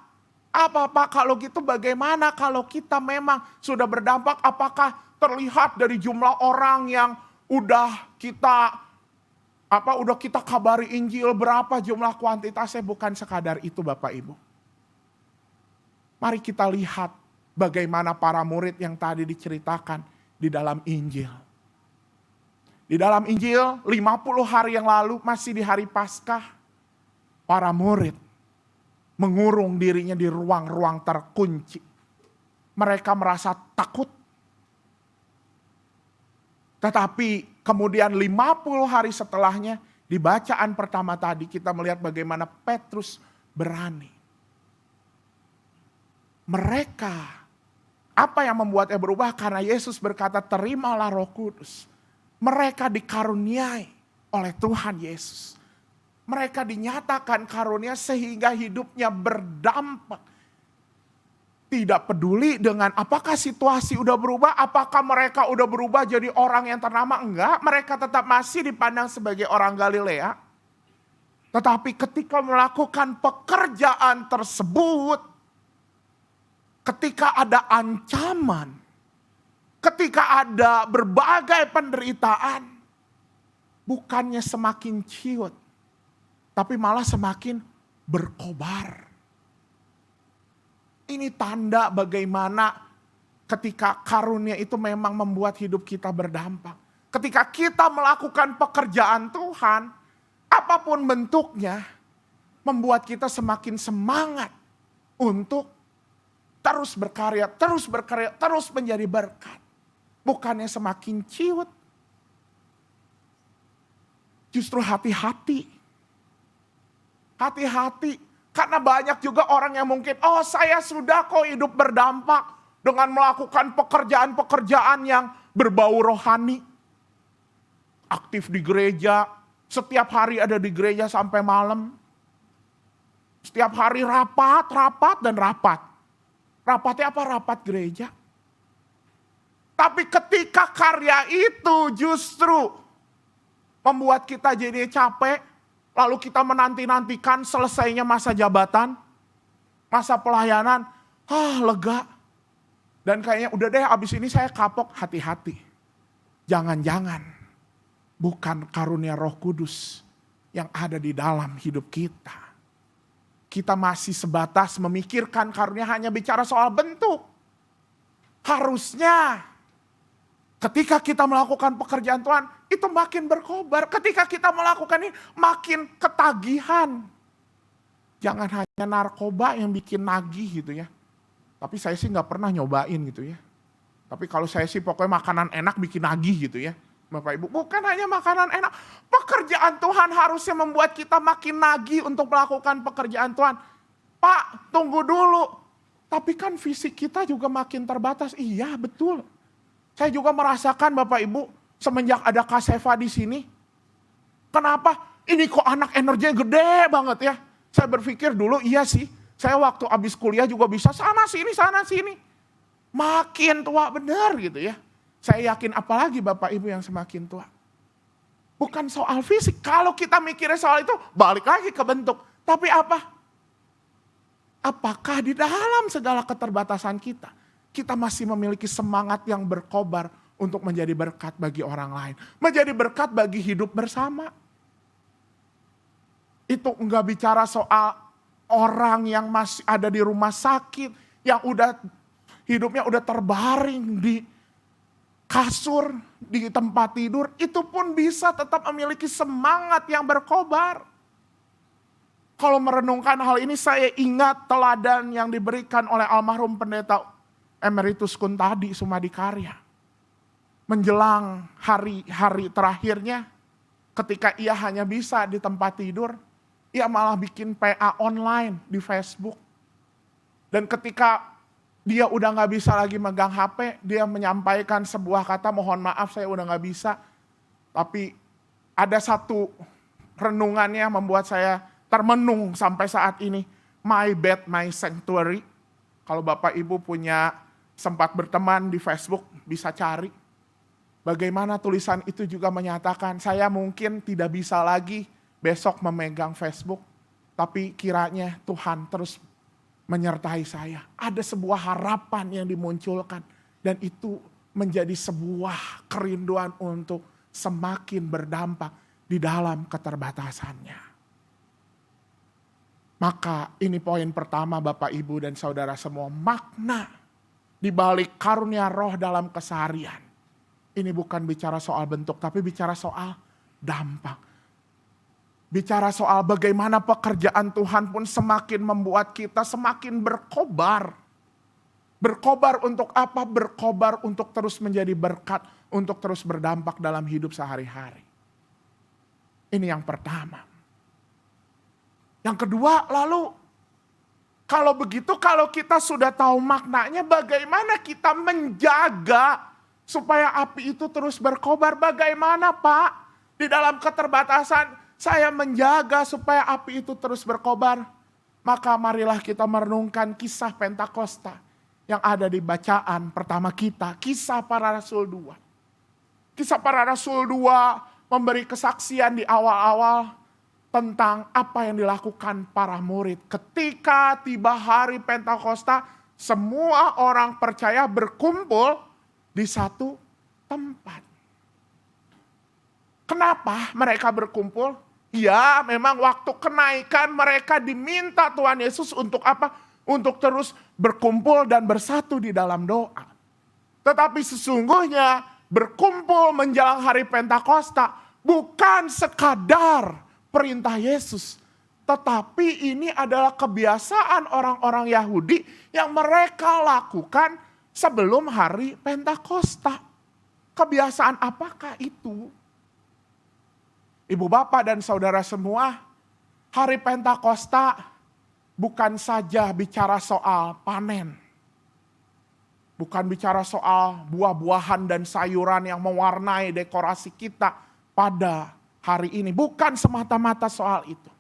Apa Pak kalau gitu bagaimana kalau kita memang sudah berdampak? Apakah terlihat dari jumlah orang yang udah kita kabari Injil, berapa jumlah kuantitasnya? Bukan sekadar itu Bapak Ibu. Mari kita lihat bagaimana para murid yang tadi diceritakan di dalam Injil. Di dalam Injil 50 hari yang lalu, masih di hari Paskah, para murid mengurung dirinya di ruang-ruang terkunci. Mereka merasa takut. Tetapi kemudian 50 hari setelahnya, di bacaan pertama tadi kita melihat bagaimana Petrus berani. Mereka, apa yang membuatnya berubah? Karena Yesus berkata, terimalah Roh Kudus. Mereka dikaruniai oleh Tuhan Yesus. Mereka dinyatakan karunia sehingga hidupnya berdampak. Tidak peduli dengan apakah situasi udah berubah, apakah mereka udah berubah jadi orang yang ternama, enggak. Mereka tetap masih dipandang sebagai orang Galilea. Tetapi ketika melakukan pekerjaan tersebut, ketika ada ancaman, ketika ada berbagai penderitaan, bukannya semakin ciut, tapi malah semakin berkobar. Ini tanda bagaimana ketika karunia itu memang membuat hidup kita berdampak. Ketika kita melakukan pekerjaan Tuhan, apapun bentuknya, membuat kita semakin semangat untuk terus berkarya, terus menjadi berkat. Bukannya semakin ciut. Justru hati-hati. Hati-hati. Karena banyak juga orang yang mungkin, oh saya sudah kok hidup berdampak dengan melakukan pekerjaan-pekerjaan yang berbau rohani. Aktif di gereja, setiap hari ada di gereja sampai malam. Setiap hari rapat dan rapat. Rapatnya apa? Rapat gereja. Tapi ketika karya itu justru membuat kita jadi capek, lalu kita menanti-nantikan selesainya masa jabatan, masa pelayanan, lega. Dan kayaknya udah deh abis ini saya kapok, hati-hati. Jangan-jangan bukan karunia Roh Kudus yang ada di dalam hidup kita. Kita masih sebatas memikirkan karunia hanya bicara soal bentuk. Harusnya ketika kita melakukan pekerjaan Tuhan, itu makin berkobar. Ketika kita melakukan ini, makin ketagihan. Jangan hanya narkoba yang bikin nagih gitu ya. Tapi saya sih gak pernah nyobain gitu ya. Tapi kalau saya sih pokoknya makanan enak bikin nagih gitu ya. Bapak Ibu, bukan hanya makanan enak. Pekerjaan Tuhan harusnya membuat kita makin nagih untuk melakukan pekerjaan Tuhan. Pak, tunggu dulu. Tapi kan fisik kita juga makin terbatas. Iya, betul. Saya juga merasakan Bapak Ibu, semenjak ada Kak Seva di sini. Kenapa? Ini kok anak energinya gede banget ya. Saya berpikir dulu iya sih. Saya waktu habis kuliah juga bisa sana sini. Makin tua benar gitu ya. Saya yakin apalagi Bapak Ibu yang semakin tua. Bukan soal fisik. Kalau kita mikirnya soal itu, balik lagi ke bentuk. Tapi apa? Apakah di dalam segala keterbatasan kita, kita masih memiliki semangat yang berkobar untuk menjadi berkat bagi orang lain. Menjadi berkat bagi hidup bersama. Itu enggak bicara soal orang yang masih ada di rumah sakit, yang hidupnya udah terbaring di kasur, di tempat tidur, itu pun bisa tetap memiliki semangat yang berkobar. Kalau merenungkan hal ini, saya ingat teladan yang diberikan oleh almarhum pendeta Emeritus Kuntadi Sumadikarya. Menjelang hari-hari terakhirnya, ketika ia hanya bisa di tempat tidur, ia malah bikin PA online di Facebook. Dan ketika dia udah gak bisa lagi megang HP, dia menyampaikan sebuah kata, mohon maaf saya udah gak bisa. Tapi ada satu renungannya membuat saya termenung sampai saat ini. My bed, my sanctuary. Kalau Bapak Ibu punya sempat berteman di Facebook, bisa cari. Bagaimana tulisan itu juga menyatakan, saya mungkin tidak bisa lagi besok memegang Facebook. Tapi kiranya Tuhan terus menyertai saya. Ada sebuah harapan yang dimunculkan. Dan itu menjadi sebuah kerinduan untuk semakin berdampak di dalam keterbatasannya. Maka ini poin pertama Bapak Ibu dan Saudara semua. Makna di balik karunia roh dalam keseharian. Ini bukan bicara soal bentuk tapi bicara soal dampak. Bicara soal bagaimana pekerjaan Tuhan pun semakin membuat kita semakin berkobar. Berkobar untuk apa? Berkobar untuk terus menjadi berkat, untuk terus berdampak dalam hidup sehari-hari. Ini yang pertama. Yang kedua, lalu kalau begitu, kalau kita sudah tahu maknanya, bagaimana kita menjaga supaya api itu terus berkobar? Bagaimana Pak? Di dalam keterbatasan, saya menjaga supaya api itu terus berkobar. Maka marilah kita merenungkan kisah Pentakosta yang ada di bacaan pertama kita. Kisah para Rasul 2. Kisah para Rasul 2 memberi kesaksian di awal-awal tentang apa yang dilakukan para murid. Ketika tiba hari Pentakosta, semua orang percaya berkumpul di satu tempat. Kenapa mereka berkumpul? Ya, memang waktu kenaikan mereka diminta Tuhan Yesus untuk apa? Untuk terus berkumpul dan bersatu di dalam doa. Tetapi sesungguhnya berkumpul menjelang hari Pentakosta bukan sekadar perintah Yesus. Tetapi ini adalah kebiasaan orang-orang Yahudi yang mereka lakukan sebelum hari Pentakosta. Kebiasaan apakah itu? Ibu bapak dan saudara semua, hari Pentakosta bukan saja bicara soal panen. Bukan bicara soal buah-buahan dan sayuran yang mewarnai dekorasi kita pada hari ini. Bukan semata-mata soal itu.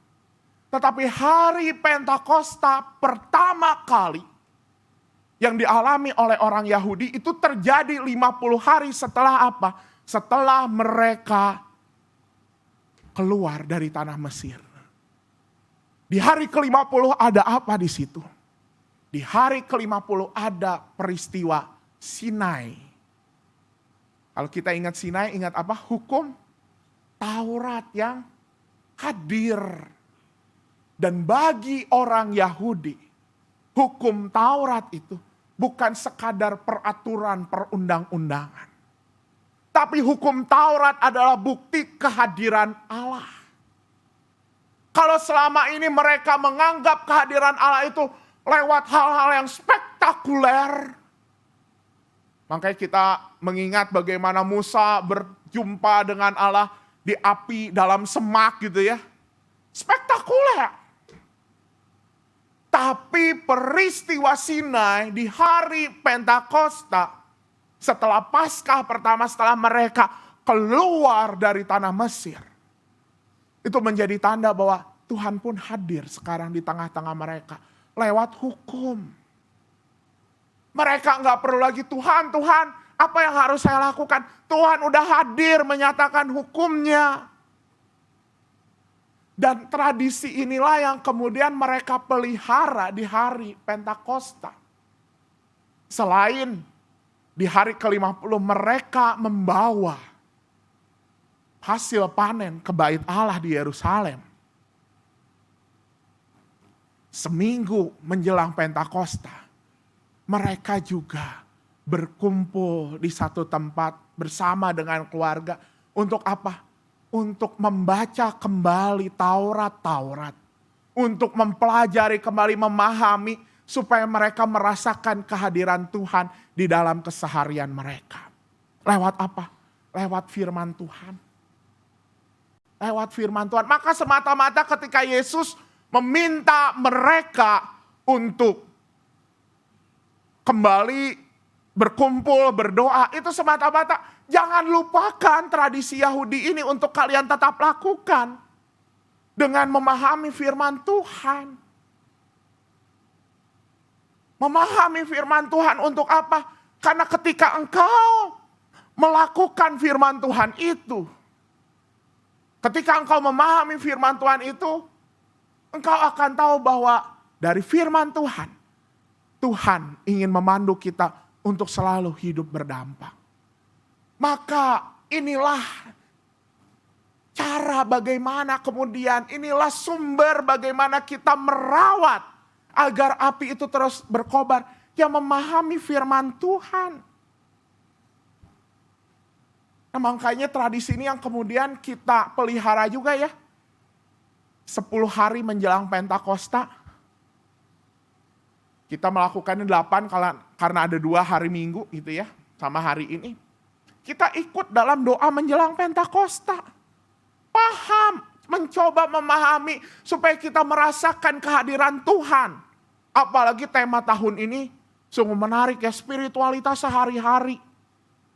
Tetapi hari Pentakosta pertama kali yang dialami oleh orang Yahudi itu terjadi 50 hari setelah apa? Setelah mereka keluar dari tanah Mesir. Di hari ke-50 ada apa di situ? Di hari ke-50 ada peristiwa Sinai. Kalau kita ingat Sinai, ingat apa? Hukum Taurat yang hadir. Dan bagi orang Yahudi, hukum Taurat itu bukan sekadar peraturan perundang-undangan. Tapi hukum Taurat adalah bukti kehadiran Allah. Kalau selama ini mereka menganggap kehadiran Allah itu lewat hal-hal yang spektakuler. Makanya kita mengingat bagaimana Musa berjumpa dengan Allah di api dalam semak gitu ya. Spektakuler. Tapi peristiwa Sinai di hari Pentakosta, setelah Paskah pertama, setelah mereka keluar dari tanah Mesir, itu menjadi tanda bahwa Tuhan pun hadir sekarang di tengah-tengah mereka lewat hukum. Mereka nggak perlu lagi Tuhan, apa yang harus saya lakukan? Tuhan udah hadir menyatakan hukumnya. Dan tradisi inilah yang kemudian mereka pelihara di hari Pentakosta. Selain di hari ke-50 mereka membawa hasil panen ke bait Allah di Yerusalem. Seminggu menjelang Pentakosta, mereka juga berkumpul di satu tempat bersama dengan keluarga. Untuk apa? Untuk membaca kembali Taurat. Untuk mempelajari kembali, memahami, supaya mereka merasakan kehadiran Tuhan di dalam keseharian mereka. Lewat apa? Lewat firman Tuhan. lewat firman Tuhan. Maka semata-mata ketika Yesus meminta mereka untuk kembali berkumpul, berdoa, itu semata-mata jangan lupakan tradisi Yahudi ini untuk kalian tetap lakukan dengan memahami firman Tuhan. Memahami firman Tuhan untuk apa? Karena ketika engkau melakukan firman Tuhan itu, ketika engkau memahami firman Tuhan itu, engkau akan tahu bahwa dari firman Tuhan, Tuhan ingin memandu kita untuk selalu hidup berdampak. Maka inilah cara bagaimana kemudian, inilah sumber bagaimana kita merawat agar api itu terus berkobar, yang memahami firman Tuhan. Nah, makanya tradisi ini yang kemudian kita pelihara juga ya. 10 hari menjelang Pentakosta. Kita melakukannya 8 karena ada 2 hari Minggu gitu ya. Sama hari ini. Kita ikut dalam doa menjelang Pentakosta. Paham. Mencoba memahami supaya kita merasakan kehadiran Tuhan. Apalagi tema tahun ini sungguh menarik ya, spiritualitas sehari-hari.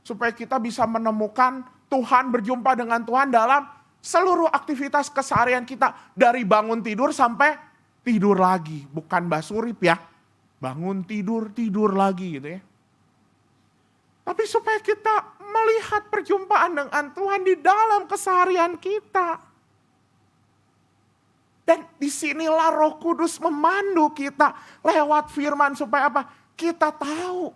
Supaya kita bisa menemukan Tuhan, berjumpa dengan Tuhan dalam seluruh aktivitas keseharian kita. Dari bangun tidur sampai tidur lagi. Bukan basurip ya, bangun tidur, tidur lagi gitu ya. Tapi supaya kita melihat perjumpaan dengan Tuhan di dalam keseharian kita. Dan disinilah Roh Kudus memandu kita lewat firman supaya apa? Kita tahu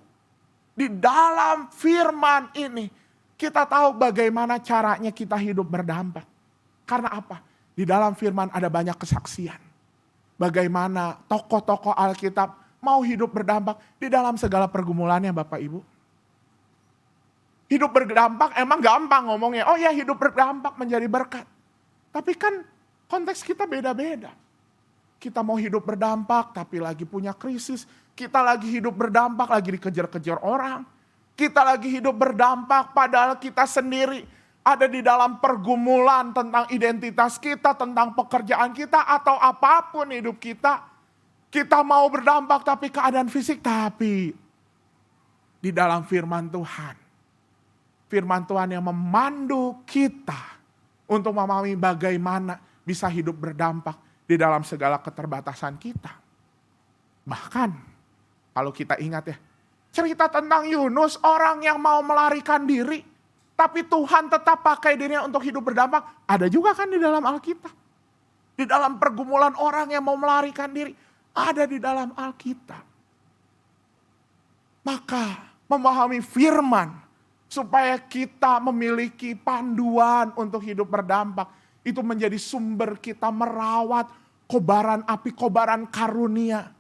di dalam firman ini kita tahu bagaimana caranya kita hidup berdampak. Karena apa? Di dalam firman ada banyak kesaksian. Bagaimana tokoh-tokoh Alkitab mau hidup berdampak di dalam segala pergumulannya Bapak Ibu. Hidup berdampak emang gampang ngomongnya. Oh ya, hidup berdampak menjadi berkat. Tapi kan konteks kita beda-beda. Kita mau hidup berdampak tapi lagi punya krisis. Kita lagi hidup berdampak lagi dikejar-kejar orang. Kita lagi hidup berdampak padahal kita sendiri ada di dalam pergumulan tentang identitas kita, tentang pekerjaan kita atau apapun hidup kita. Kita mau berdampak tapi keadaan fisik, tapi di dalam firman Tuhan. Firman Tuhan yang memandu kita untuk memahami bagaimana bisa hidup berdampak di dalam segala keterbatasan kita. Bahkan kalau kita ingat ya, cerita tentang Yunus, orang yang mau melarikan diri, tapi Tuhan tetap pakai dirinya untuk hidup berdampak. Ada juga kan di dalam Alkitab. Di dalam pergumulan orang yang mau melarikan diri, ada di dalam Alkitab. Maka memahami firman, supaya kita memiliki panduan untuk hidup berdampak. Itu menjadi sumber kita merawat kobaran api, kobaran karunia.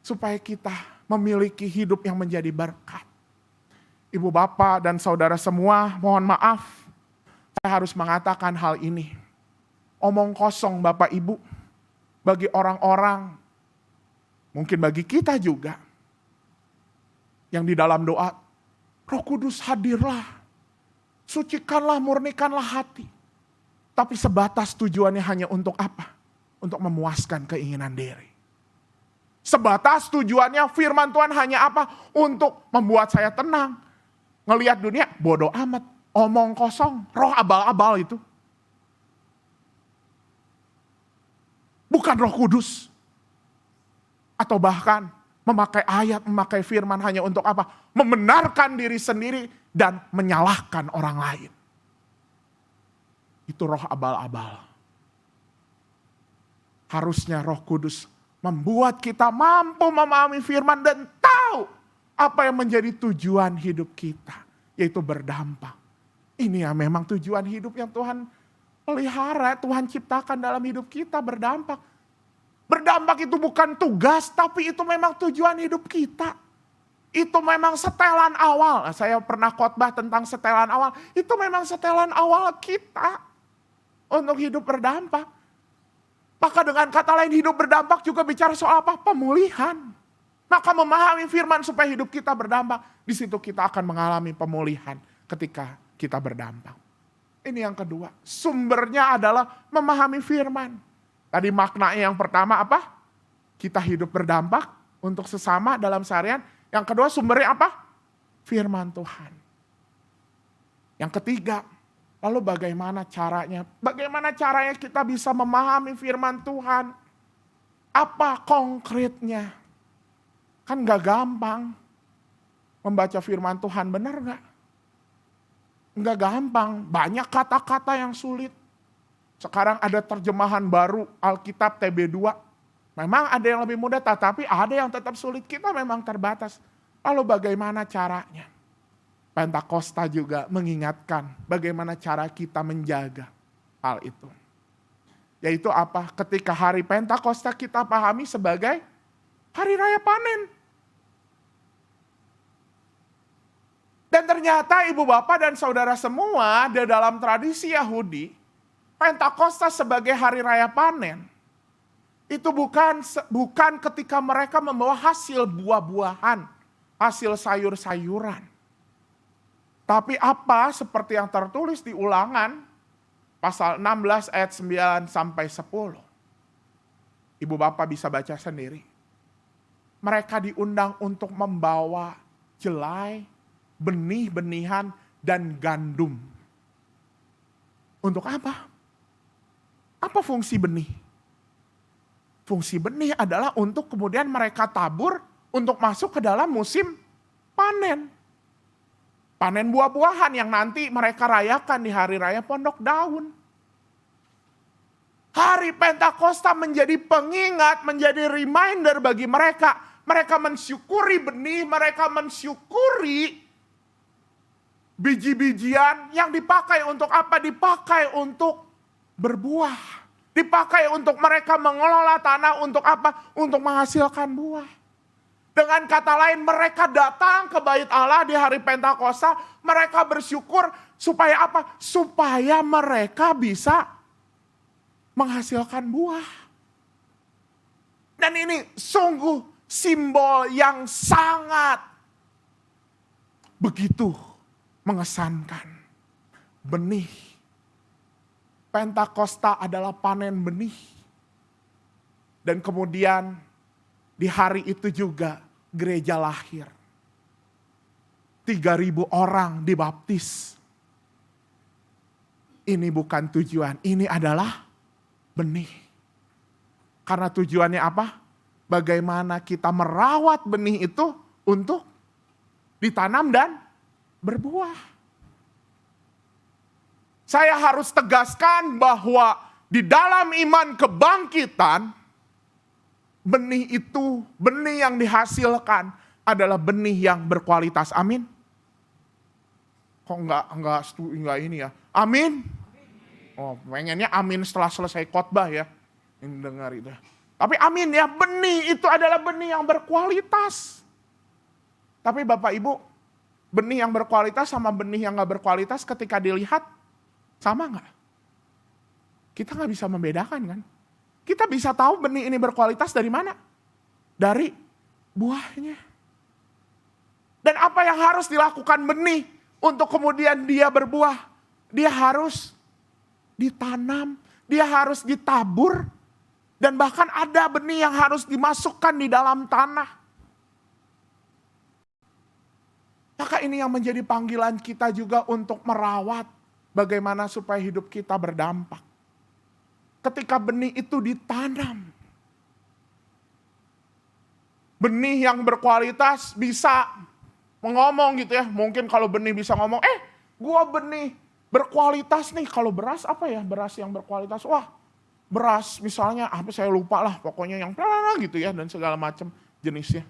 Supaya kita memiliki hidup yang menjadi berkat. Ibu bapak dan saudara semua, mohon maaf. Saya harus mengatakan hal ini. Omong kosong bapak ibu. Bagi orang-orang, mungkin bagi kita juga. Yang di dalam doa, Roh Kudus hadirlah. Sucikanlah, murnikanlah hati. Tapi sebatas tujuannya hanya untuk apa? Untuk memuaskan keinginan diri. Sebatas tujuannya firman Tuhan hanya apa? Untuk membuat saya tenang. Ngelihat dunia, bodoh amat. Omong kosong, roh abal-abal itu. Bukan Roh Kudus. Atau bahkan memakai ayat, memakai firman hanya untuk apa? Membenarkan diri sendiri dan menyalahkan orang lain. Itu roh abal-abal. Harusnya Roh Kudus membuat kita mampu memahami firman dan tahu apa yang menjadi tujuan hidup kita. Yaitu berdampak. Ini ya memang tujuan hidup yang Tuhan pelihara, Tuhan ciptakan dalam hidup kita, berdampak. Berdampak itu bukan tugas, tapi itu memang tujuan hidup kita. Itu memang setelan awal. Nah, saya pernah khotbah tentang setelan awal. Itu memang setelan awal kita untuk hidup berdampak. Maka dengan kata lain hidup berdampak juga bicara soal apa? Pemulihan. Maka memahami firman supaya hidup kita berdampak. Di situ kita akan mengalami pemulihan ketika kita berdampak. Ini yang kedua. Sumbernya adalah memahami firman. Tadi maknanya yang pertama apa? Kita hidup berdampak untuk sesama dalam seharian. Yang kedua sumbernya apa? Firman Tuhan. Yang ketiga, lalu bagaimana caranya? Bagaimana caranya kita bisa memahami firman Tuhan? Apa konkretnya? Kan gak gampang membaca firman Tuhan, benar gak? Enggak gampang, banyak kata-kata yang sulit. Sekarang ada terjemahan baru Alkitab TB2. Memang ada yang lebih mudah, tetapi ada yang tetap sulit. Kita memang terbatas. Lalu bagaimana caranya? Pentakosta juga mengingatkan bagaimana cara kita menjaga hal itu. Yaitu apa? Ketika hari Pentakosta kita pahami sebagai hari raya panen. Dan ternyata ibu bapak dan saudara semua di dalam tradisi Yahudi, Pentakosta sebagai hari raya panen, itu bukan ketika mereka membawa hasil buah-buahan, hasil sayur-sayuran. Tapi apa seperti yang tertulis di Ulangan, pasal 16 ayat 9 sampai 10. Ibu bapak bisa baca sendiri. Mereka diundang untuk membawa jelai, benih-benihan, dan gandum. Untuk apa? Apa fungsi benih? Fungsi benih adalah untuk kemudian mereka tabur untuk masuk ke dalam musim panen. Panen buah-buahan yang nanti mereka rayakan di hari raya Pondok Daun. Hari Pentakosta menjadi pengingat, menjadi reminder bagi mereka. Mereka mensyukuri benih, mereka mensyukuri biji-bijian yang dipakai untuk apa? Dipakai untuk berbuah. Dipakai untuk mereka mengelola tanah untuk apa? Untuk menghasilkan buah. Dengan kata lain, mereka datang ke bait Allah di hari Pentakosta, mereka bersyukur supaya apa? Supaya mereka bisa menghasilkan buah. Dan ini sungguh simbol yang sangat begitu mengesankan. Benih. Pentakosta adalah panen benih. Dan kemudian di hari itu juga gereja lahir. 3.000 orang dibaptis. Ini bukan tujuan, ini adalah benih. Karena tujuannya apa? Bagaimana kita merawat benih itu untuk ditanam dan berbuah. Saya harus tegaskan bahwa di dalam iman kebangkitan, benih itu, benih yang dihasilkan adalah benih yang berkualitas. Amin. Kok enggak ini ya? Amin. Oh, pengennya amin setelah selesai khotbah ya. Ini dengar itu. Tapi amin ya, benih itu adalah benih yang berkualitas. Tapi Bapak Ibu, benih yang berkualitas sama benih yang gak berkualitas ketika dilihat, sama gak? Kita gak bisa membedakan kan? Kita bisa tahu benih ini berkualitas dari mana? Dari buahnya. Dan apa yang harus dilakukan benih untuk kemudian dia berbuah? Dia harus ditanam, dia harus ditabur, dan bahkan ada benih yang harus dimasukkan di dalam tanah. Maka ini yang menjadi panggilan kita juga untuk merawat bagaimana supaya hidup kita berdampak. Ketika benih itu ditanam, benih yang berkualitas bisa ngomong gitu ya. Mungkin kalau benih bisa ngomong, gua benih berkualitas nih. Kalau beras apa ya, beras yang berkualitas? Wah, beras misalnya apa saya lupa lah, pokoknya yang gitu ya, dan segala macam jenisnya.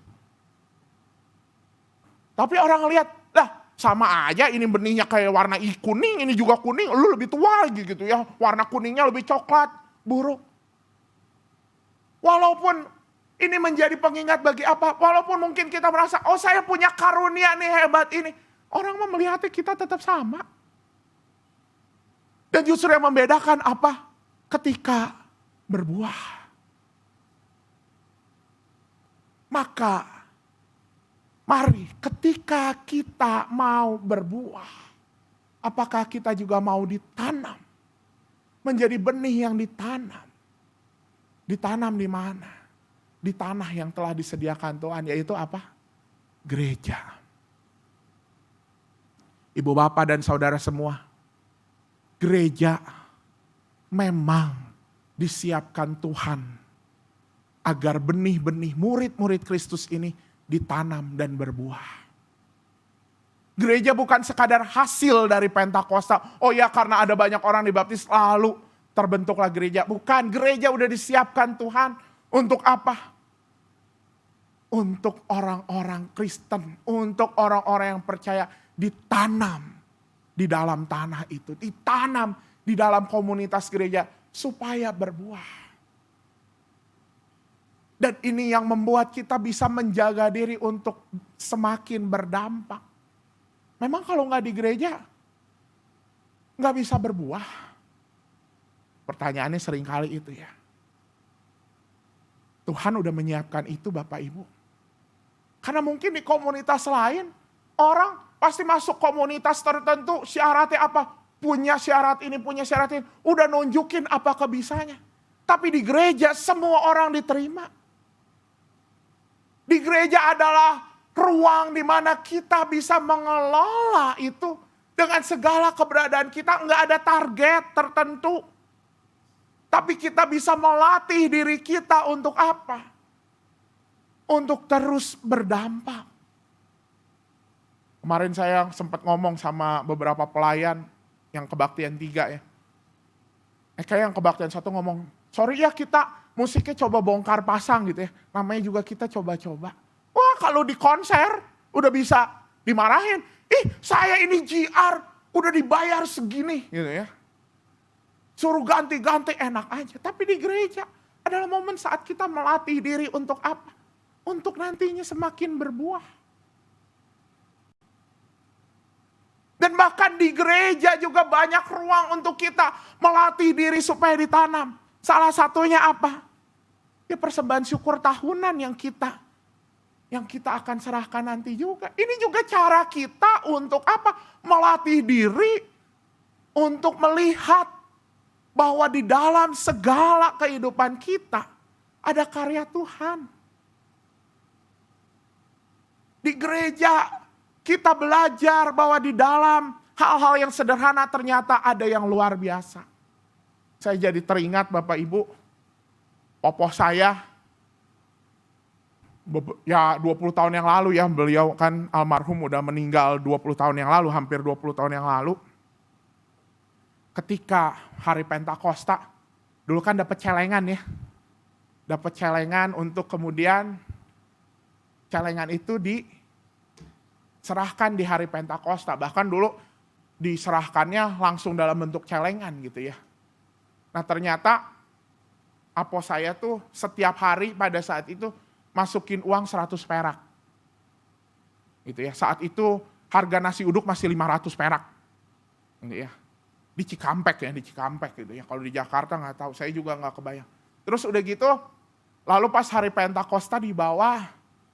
Tapi orang lihat, lah sama aja ini benihnya kayak warna kuning, ini juga kuning, lu lebih tua gitu ya, warna kuningnya lebih coklat, buruk. Walaupun ini menjadi pengingat bagi apa, walaupun mungkin kita merasa, oh saya punya karunia nih hebat ini, orang melihatnya kita tetap sama. Dan justru yang membedakan apa? Ketika berbuah. Maka mari ketika kita mau berbuah, Apakah kita juga mau ditanam? Menjadi benih yang ditanam. Ditanam di mana? Di tanah yang telah disediakan Tuhan, yaitu apa? Gereja. Ibu bapak dan saudara semua, gereja memang disiapkan Tuhan agar benih-benih murid-murid Kristus ini ditanam dan berbuah. Gereja bukan sekadar hasil dari Pentakosta. Oh ya, karena ada banyak orang dibaptis lalu terbentuklah gereja. Bukan, gereja udah disiapkan Tuhan. Untuk apa? Untuk orang-orang Kristen, untuk orang-orang yang percaya, ditanam di dalam tanah itu, ditanam di dalam komunitas gereja supaya berbuah. Dan ini yang membuat kita bisa menjaga diri untuk semakin berdampak. Memang kalau nggak di gereja, nggak bisa berbuah. Pertanyaannya seringkali itu ya. Tuhan udah menyiapkan itu Bapak Ibu. Karena mungkin di komunitas lain, orang pasti masuk komunitas tertentu, syaratnya apa? Punya syarat ini, punya syarat ini. Udah nunjukin apa kebisanya. Tapi di gereja semua orang diterima. Di gereja adalah ruang di mana kita bisa mengelola itu dengan segala keberadaan kita. Enggak ada target tertentu. Tapi kita bisa melatih diri kita untuk apa? Untuk terus berdampak. Kemarin saya sempat ngomong sama beberapa pelayan yang kebaktian 3 ya. Kayak yang kebaktian 1 ngomong, sorry ya kita musiknya coba bongkar pasang gitu ya. Namanya juga kita coba-coba. Wah kalau di konser udah bisa dimarahin. Saya ini GR udah dibayar segini gitu ya. Suruh ganti-ganti enak aja. Tapi di gereja adalah momen saat kita melatih diri untuk apa? Untuk nantinya semakin berbuah. Dan bahkan di gereja juga banyak ruang untuk kita melatih diri supaya ditanam. Salah satunya apa? Ya persembahan syukur tahunan yang kita akan serahkan nanti juga. Ini juga cara kita untuk apa? Melatih diri untuk melihat bahwa di dalam segala kehidupan kita ada karya Tuhan. Di gereja kita belajar bahwa di dalam hal-hal yang sederhana ternyata ada yang luar biasa. Saya jadi teringat Bapak Ibu, popoh saya, ya 20 tahun yang lalu ya, beliau kan almarhum udah meninggal 20 tahun yang lalu, hampir 20 tahun yang lalu. Ketika hari Pentakosta, dulu kan dapat celengan ya. Dapat celengan untuk kemudian celengan itu diserahkan di hari Pentakosta. Bahkan dulu diserahkannya langsung dalam bentuk celengan gitu ya. Nah ternyata apo saya tuh setiap hari pada saat itu masukin uang 100 perak. Gitu ya. Saat itu harga nasi uduk masih 500 perak. Gitu ya. Di Cikampek gitu ya. Kalau di Jakarta nggak tahu, saya juga nggak kebayang. Terus udah gitu, lalu pas hari Pentakosta di bawah,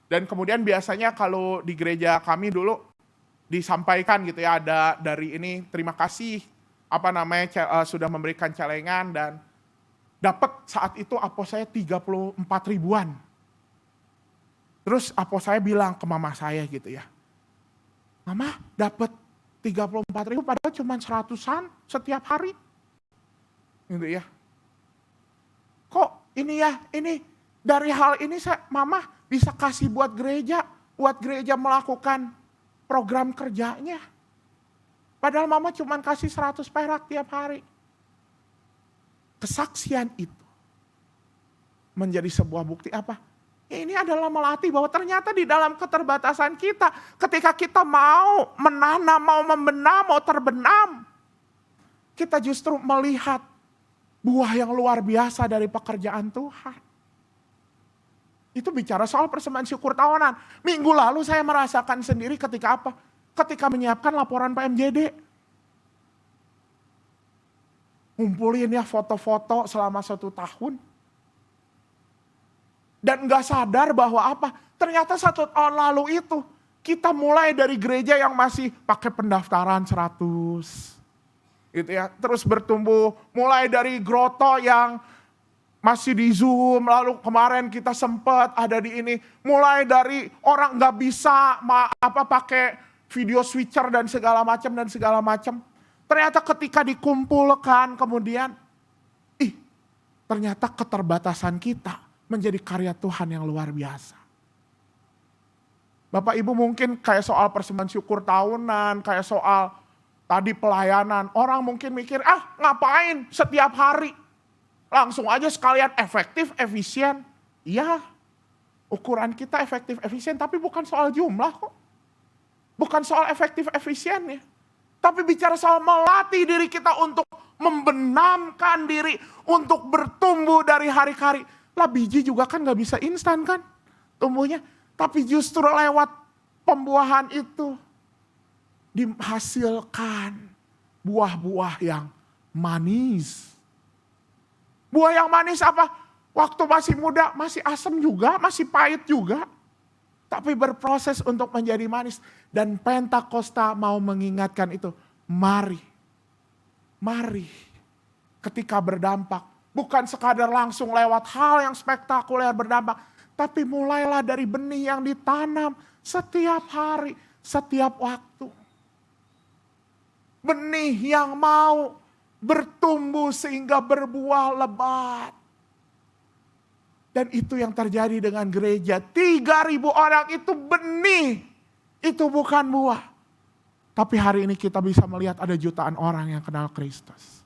dan kemudian biasanya kalau di gereja kami dulu disampaikan gitu ya, ada dari ini terima kasih sudah memberikan celengan, dan dapat saat itu apo saya 34 ribuan. Terus apo saya bilang ke mama saya gitu ya, Mama dapat 34 ribu padahal cuma 100-an setiap hari. Gitu ya. Kok ini dari hal ini Mama bisa kasih buat gereja melakukan program kerjanya. Padahal Mama cuma kasih 100 perak tiap hari. Kesaksian itu menjadi sebuah bukti apa? Ini adalah melatih bahwa ternyata di dalam keterbatasan kita, ketika kita mau menanam, mau membenam, mau terbenam, kita justru melihat buah yang luar biasa dari pekerjaan Tuhan. Itu bicara soal persembahan syukur tahunan. Minggu lalu saya merasakan sendiri ketika apa? Ketika menyiapkan laporan PMJD. Ngumpulin ya foto-foto selama 1 tahun. Dan gak sadar bahwa apa? Ternyata 1 tahun lalu itu Kita mulai dari gereja yang masih pakai pendaftaran 100. Gitu ya. Terus bertumbuh mulai dari groto yang masih di Zoom, lalu kemarin kita sempat ada di ini. Mulai dari orang nggak bisa pakai video switcher dan segala macam. Ternyata ketika dikumpulkan kemudian, ternyata keterbatasan kita menjadi karya Tuhan yang luar biasa. Bapak Ibu mungkin kayak soal persembahan syukur tahunan, kayak soal tadi pelayanan. Orang mungkin mikir, ngapain setiap hari? Langsung aja sekalian efektif, efisien. Iya, ukuran kita efektif, efisien, tapi bukan soal jumlah kok. Bukan soal efektif, efisiennya. Tapi bicara soal melatih diri kita untuk membenamkan diri, untuk bertumbuh dari hari ke hari. Lah biji juga kan gak bisa instan kan tumbuhnya. Tapi justru lewat pembuahan itu dihasilkan buah-buah yang manis. Buah yang manis apa? Waktu masih muda, masih asam juga, masih pahit juga. Tapi berproses untuk menjadi manis. Dan Pentakosta mau mengingatkan itu. Mari ketika berdampak. Bukan sekadar langsung lewat hal yang spektakuler berdampak. Tapi mulailah dari benih yang ditanam setiap hari, setiap waktu. Benih yang mau bertumbuh sehingga berbuah lebat. Dan itu yang terjadi dengan gereja. 3.000 orang itu benih, itu bukan buah. Tapi hari ini kita bisa melihat ada jutaan orang yang kenal Kristus.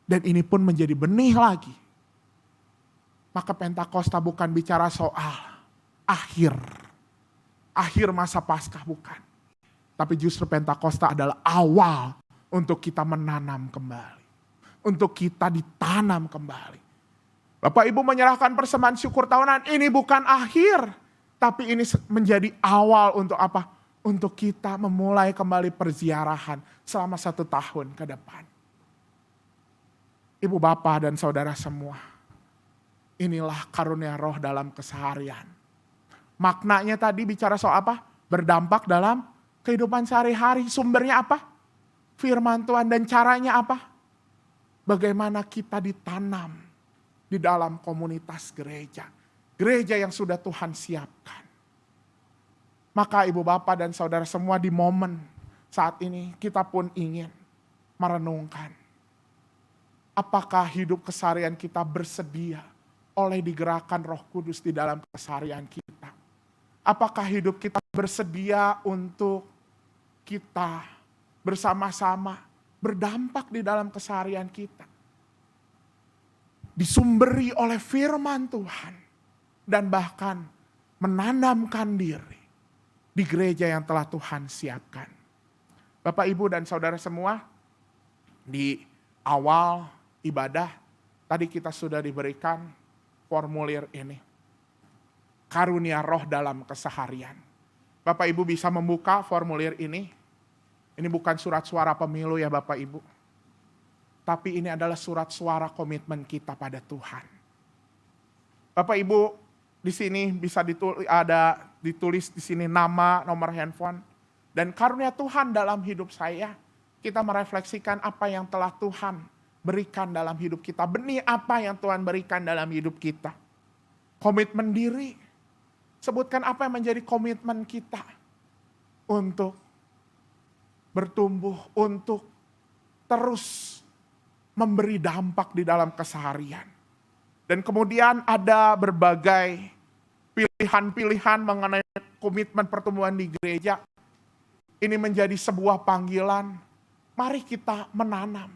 Dan ini pun menjadi benih lagi. Maka Pentakosta bukan bicara soal akhir masa Paskah, bukan. Tapi justru Pentakosta adalah awal untuk kita menanam kembali. Untuk kita ditanam kembali. Bapak Ibu menyerahkan persembahan syukur tahunan, ini bukan akhir. Tapi ini menjadi awal untuk apa? Untuk kita memulai kembali perziarahan selama 1 tahun ke depan. Ibu Bapak dan saudara semua. Inilah karunia Roh dalam keseharian. Maknanya tadi bicara soal apa? Berdampak dalam kehidupan sehari-hari. Sumbernya apa? Firman Tuhan. Dan caranya apa? Bagaimana kita ditanam di dalam komunitas gereja. Gereja yang sudah Tuhan siapkan. Maka Ibu Bapak dan saudara semua di momen saat ini kita pun ingin merenungkan. Apakah hidup keseharian kita bersedia oleh digerakkan Roh Kudus di dalam keseharian kita? Apakah hidup kita bersedia untuk kita bersama-sama berdampak di dalam keseharian kita? Disumberi oleh firman Tuhan dan bahkan menanamkan diri di gereja yang telah Tuhan siapkan. Bapak, Ibu, dan saudara semua, di awal ibadah tadi kita sudah diberikan formulir ini. Karunia Roh dalam keseharian. Bapak Ibu bisa membuka formulir ini. Ini bukan surat suara pemilu ya Bapak Ibu. Tapi ini adalah surat suara komitmen kita pada Tuhan. Bapak Ibu di sini bisa ditulis di sini nama, nomor handphone. Dan karunia Tuhan dalam hidup saya. Kita merefleksikan apa yang telah Tuhan berikan dalam hidup kita. Benih apa yang Tuhan berikan dalam hidup kita. Komitmen diri. Sebutkan apa yang menjadi komitmen kita. Untuk bertumbuh. Untuk terus memberi dampak di dalam keseharian. Dan kemudian ada berbagai pilihan-pilihan mengenai komitmen pertumbuhan di gereja. Ini menjadi sebuah panggilan. Mari kita menanam.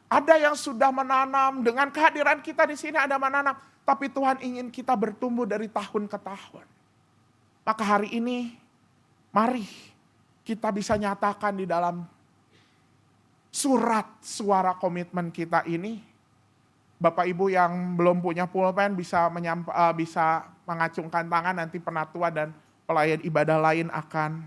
Ada yang sudah menanam, dengan kehadiran kita di sini ada menanam. Tapi Tuhan ingin kita bertumbuh dari tahun ke tahun. Maka hari ini, mari kita bisa nyatakan di dalam surat suara komitmen kita ini. Bapak Ibu yang belum punya pulpen bisa mengacungkan tangan, nanti penatua dan pelayan ibadah lain akan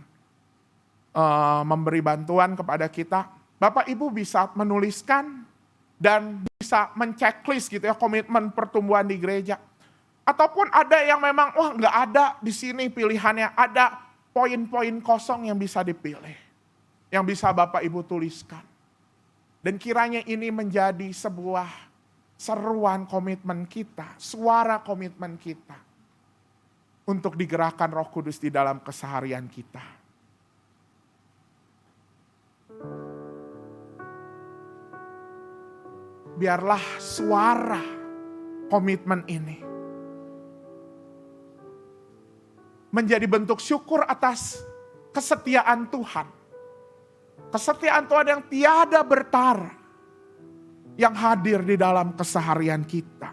memberi bantuan kepada kita. Bapak Ibu bisa menuliskan dan bisa menceklis gitu ya komitmen pertumbuhan di gereja. Ataupun ada yang memang, wah nggak ada di sini pilihannya, ada poin-poin kosong yang bisa dipilih. Yang bisa Bapak Ibu tuliskan. Dan kiranya ini menjadi sebuah seruan komitmen kita, suara komitmen kita. Untuk digerakkan Roh Kudus di dalam keseharian kita. Biarlah suara komitmen ini menjadi bentuk syukur atas kesetiaan Tuhan. Kesetiaan Tuhan yang tiada bertara, yang hadir di dalam keseharian kita.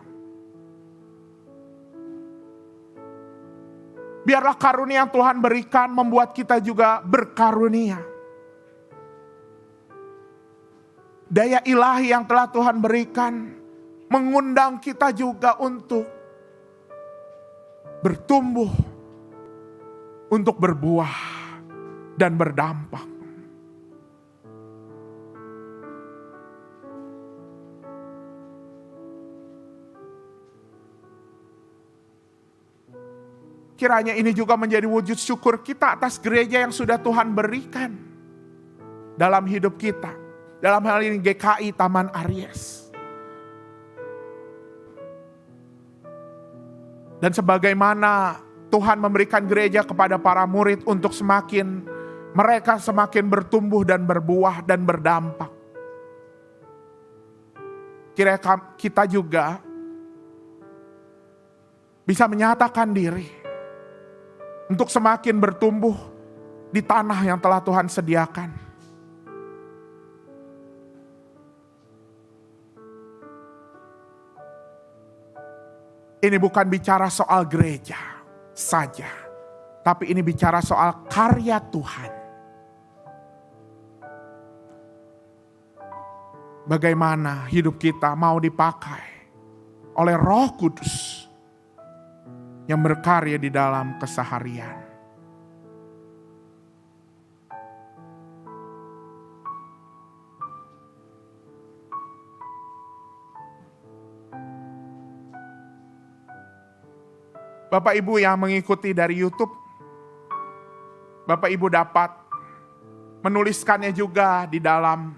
Biarlah karunia yang Tuhan berikan membuat kita juga berkarunia. Daya ilahi yang telah Tuhan berikan mengundang kita juga untuk bertumbuh, untuk berbuah dan berdampak. Kiranya ini juga menjadi wujud syukur kita atas gereja yang sudah Tuhan berikan dalam hidup kita. Dalam hal ini GKI Taman Aries. Dan sebagaimana Tuhan memberikan gereja kepada para murid untuk mereka semakin bertumbuh dan berbuah dan berdampak. Kiranya kita juga bisa menyatakan diri untuk semakin bertumbuh di tanah yang telah Tuhan sediakan. Ini bukan bicara soal gereja saja, tapi ini bicara soal karya Tuhan. Bagaimana hidup kita mau dipakai oleh Roh Kudus yang berkarya di dalam keseharian. Bapak Ibu yang mengikuti dari YouTube, Bapak Ibu dapat menuliskannya juga di dalam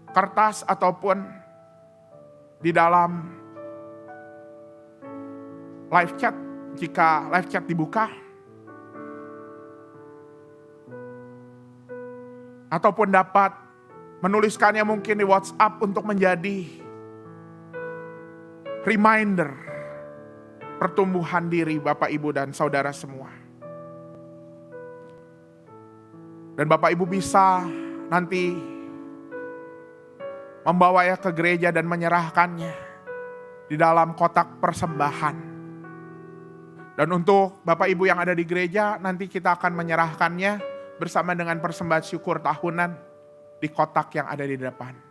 kertas ataupun di dalam live chat, jika live chat dibuka. Ataupun dapat menuliskannya mungkin di WhatsApp untuk menjadi reminder pertumbuhan diri Bapak Ibu dan saudara semua. Dan Bapak Ibu bisa nanti membawanya ke gereja dan menyerahkannya di dalam kotak persembahan. Dan untuk Bapak Ibu yang ada di gereja, nanti kita akan menyerahkannya bersama dengan persembahan syukur tahunan di kotak yang ada di depan.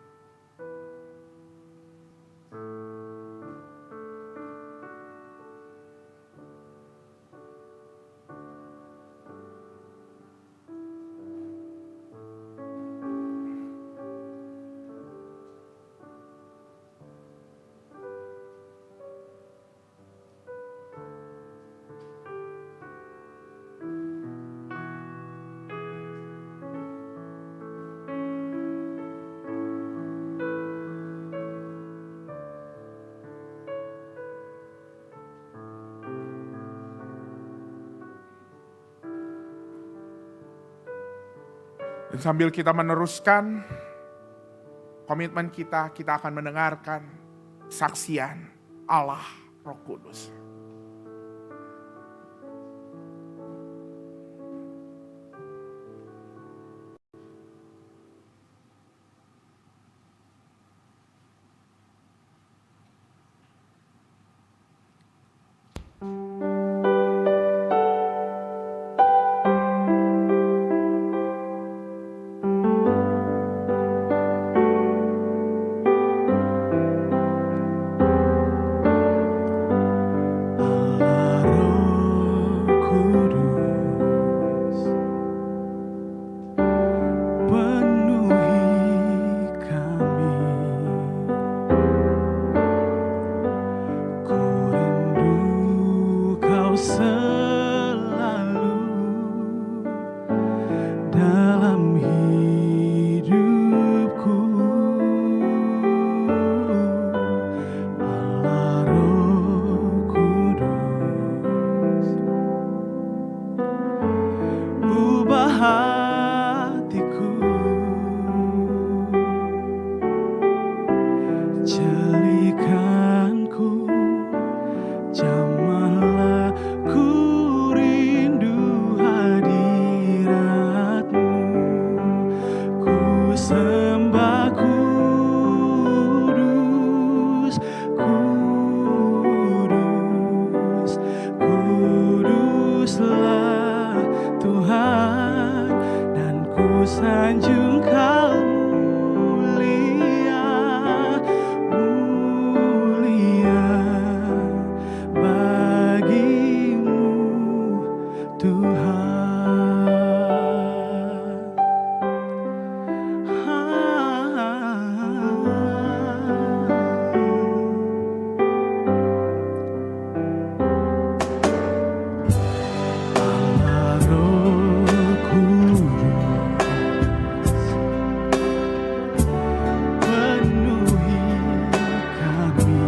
Dan sambil kita meneruskan komitmen kita akan mendengarkan saksian Allah Roh Kudus. sanjung Kau mulia, mulia bagimu Tuhan. Allah Roh Kudus, penuhi kami.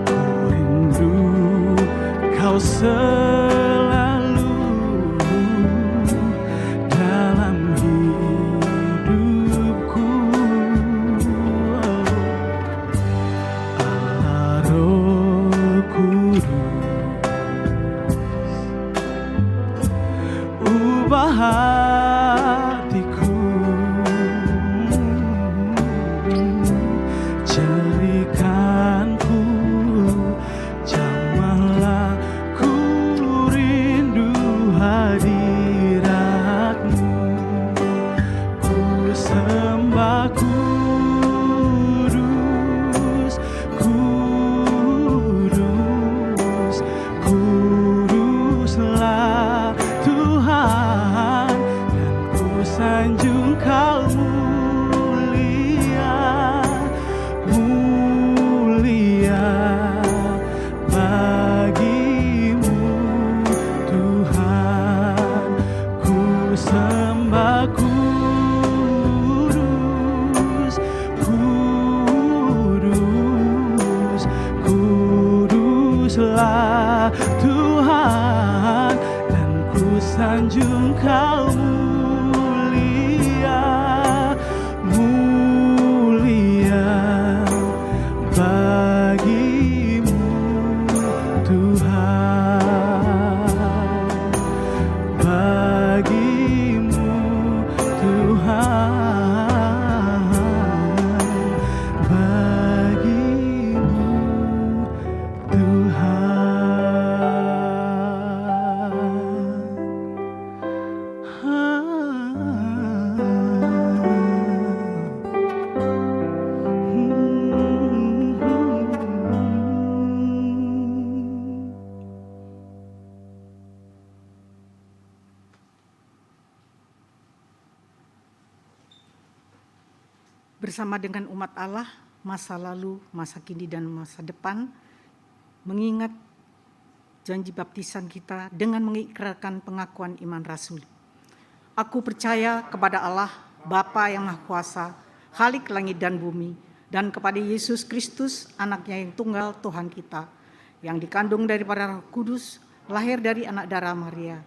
Ku rindu Kau selalu dalam hidupku. Allah Roh Kudus, ubah hatiku, jadikanku jamahlah ku rindu hadirat-Mu. Ku sembah kudus, kudus, kuduslah Tuhan, dan ku sanjung Kau mulia, mulia bagimu Tuhan. Ku sembah kudus, kudus, kuduslah Tuhan, dan ku sanjung Kau mulia, mulia bagimu Tuhan, bagimu Tuhan, bagimu Tuhan. Bersama dengan umat Allah, masa lalu, masa kini, dan masa depan, mengingat janji baptisan kita dengan mengikrarkan pengakuan iman Rasul. Aku percaya kepada Allah, Bapa yang Maha Kuasa, Khalik langit dan bumi, dan kepada Yesus Kristus, anaknya yang tunggal Tuhan kita, yang dikandung daripada Roh Kudus, lahir dari anak darah Maria,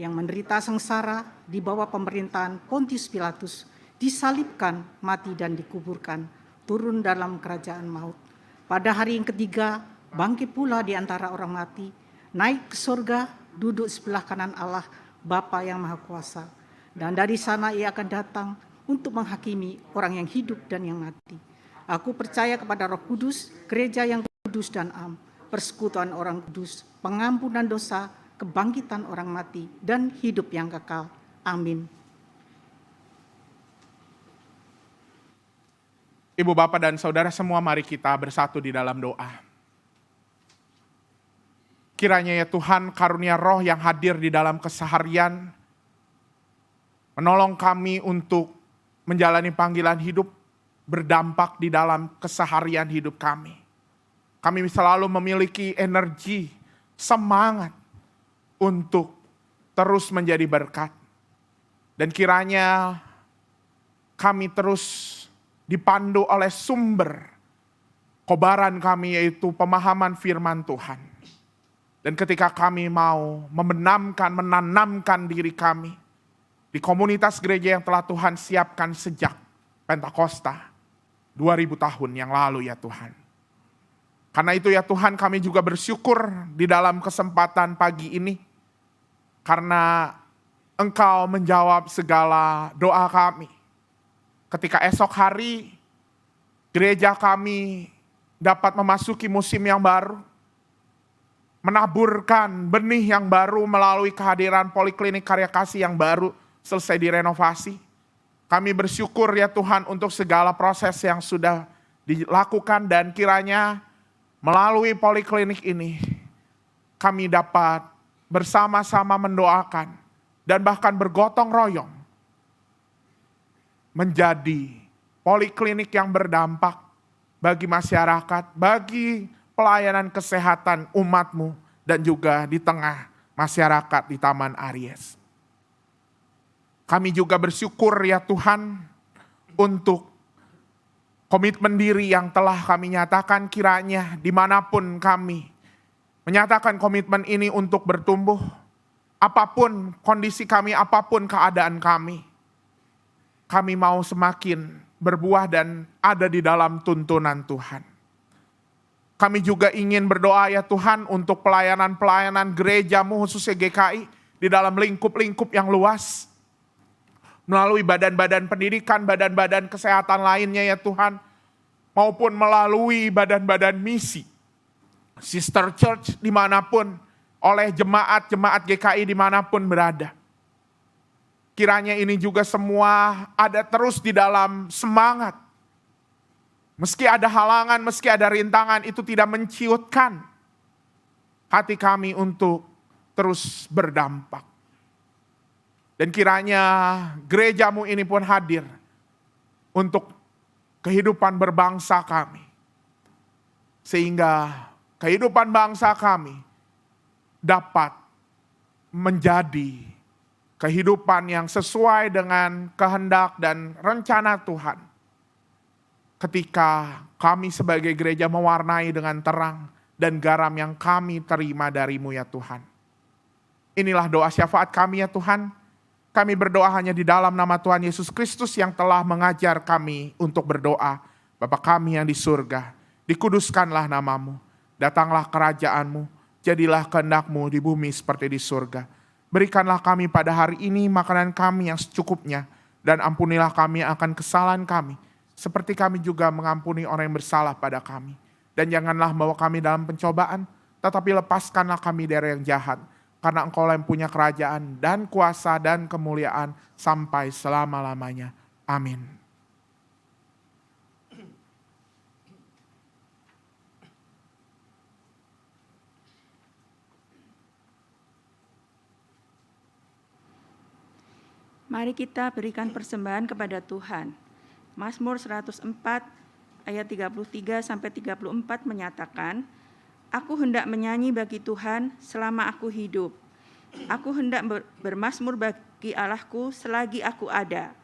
yang menderita sengsara di bawah pemerintahan Pontius Pilatus, disalibkan, mati dan dikuburkan, turun dalam kerajaan maut. Pada hari yang ketiga, bangkit pula di antara orang mati, naik ke surga, duduk sebelah kanan Allah, Bapa yang Maha Kuasa. Dan dari sana Ia akan datang untuk menghakimi orang yang hidup dan yang mati. Aku percaya kepada Roh Kudus, gereja yang kudus dan am, persekutuan orang kudus, pengampunan dosa, kebangkitan orang mati, dan hidup yang kekal. Amin. Ibu, Bapak, dan Saudara semua, mari kita bersatu di dalam doa. Kiranya ya Tuhan, karunia roh yang hadir di dalam keseharian, menolong kami untuk menjalani panggilan hidup, berdampak di dalam keseharian hidup kami. Kami selalu memiliki energi, semangat untuk terus menjadi berkat. Dan kiranya kami terus dipandu oleh sumber kobaran kami, yaitu pemahaman firman Tuhan. Dan ketika kami mau menanamkan diri kami di komunitas gereja yang telah Tuhan siapkan sejak Pentakosta 2000 tahun yang lalu ya Tuhan. Karena itu ya Tuhan, kami juga bersyukur di dalam kesempatan pagi ini, karena Engkau menjawab segala doa kami. Ketika esok hari gereja kami dapat memasuki musim yang baru, menaburkan benih yang baru melalui kehadiran Poliklinik Karya Kasih yang baru selesai direnovasi. Kami bersyukur ya Tuhan untuk segala proses yang sudah dilakukan dan kiranya melalui poliklinik ini kami dapat bersama-sama mendoakan dan bahkan bergotong royong menjadi poliklinik yang berdampak bagi masyarakat, bagi pelayanan kesehatan umat-Mu dan juga di tengah masyarakat di Taman Aries. Kami juga bersyukur ya Tuhan untuk komitmen diri yang telah kami nyatakan, kiranya dimanapun kami menyatakan komitmen ini untuk bertumbuh, apapun kondisi kami, apapun keadaan kami mau semakin berbuah dan ada di dalam tuntunan Tuhan. Kami juga ingin berdoa ya Tuhan untuk pelayanan-pelayanan gereja-Mu khususnya GKI di dalam lingkup-lingkup yang luas. Melalui badan-badan pendidikan, badan-badan kesehatan lainnya ya Tuhan. Maupun melalui badan-badan misi. Sister Church dimanapun, oleh jemaat-jemaat GKI dimanapun berada. Kiranya ini juga semua ada terus di dalam semangat. Meski ada halangan, meski ada rintangan, itu tidak menciutkan hati kami untuk terus berdampak. Dan kiranya gereja-Mu ini pun hadir untuk kehidupan berbangsa kami. Sehingga kehidupan bangsa kami dapat menjadi kehidupan yang sesuai dengan kehendak dan rencana Tuhan. Ketika kami sebagai gereja mewarnai dengan terang dan garam yang kami terima dari-Mu ya Tuhan. Inilah doa syafaat kami ya Tuhan. Kami berdoa hanya di dalam nama Tuhan Yesus Kristus yang telah mengajar kami untuk berdoa. Bapa kami yang di surga, dikuduskanlah nama-Mu, datanglah kerajaan-Mu, jadilah kehendak-Mu di bumi seperti di surga. Berikanlah kami pada hari ini makanan kami yang secukupnya, dan ampunilah kami akan kesalahan kami, seperti kami juga mengampuni orang yang bersalah pada kami. Dan janganlah bawa kami dalam pencobaan, tetapi lepaskanlah kami dari yang jahat. Karena Engkau yang punya kerajaan dan kuasa dan kemuliaan sampai selama-lamanya. Amin. Mari kita berikan persembahan kepada Tuhan. Mazmur 104 ayat 33 sampai 34 menyatakan, Aku hendak menyanyi bagi Tuhan selama aku hidup. Aku hendak bermazmur bagi Allahku selagi aku ada.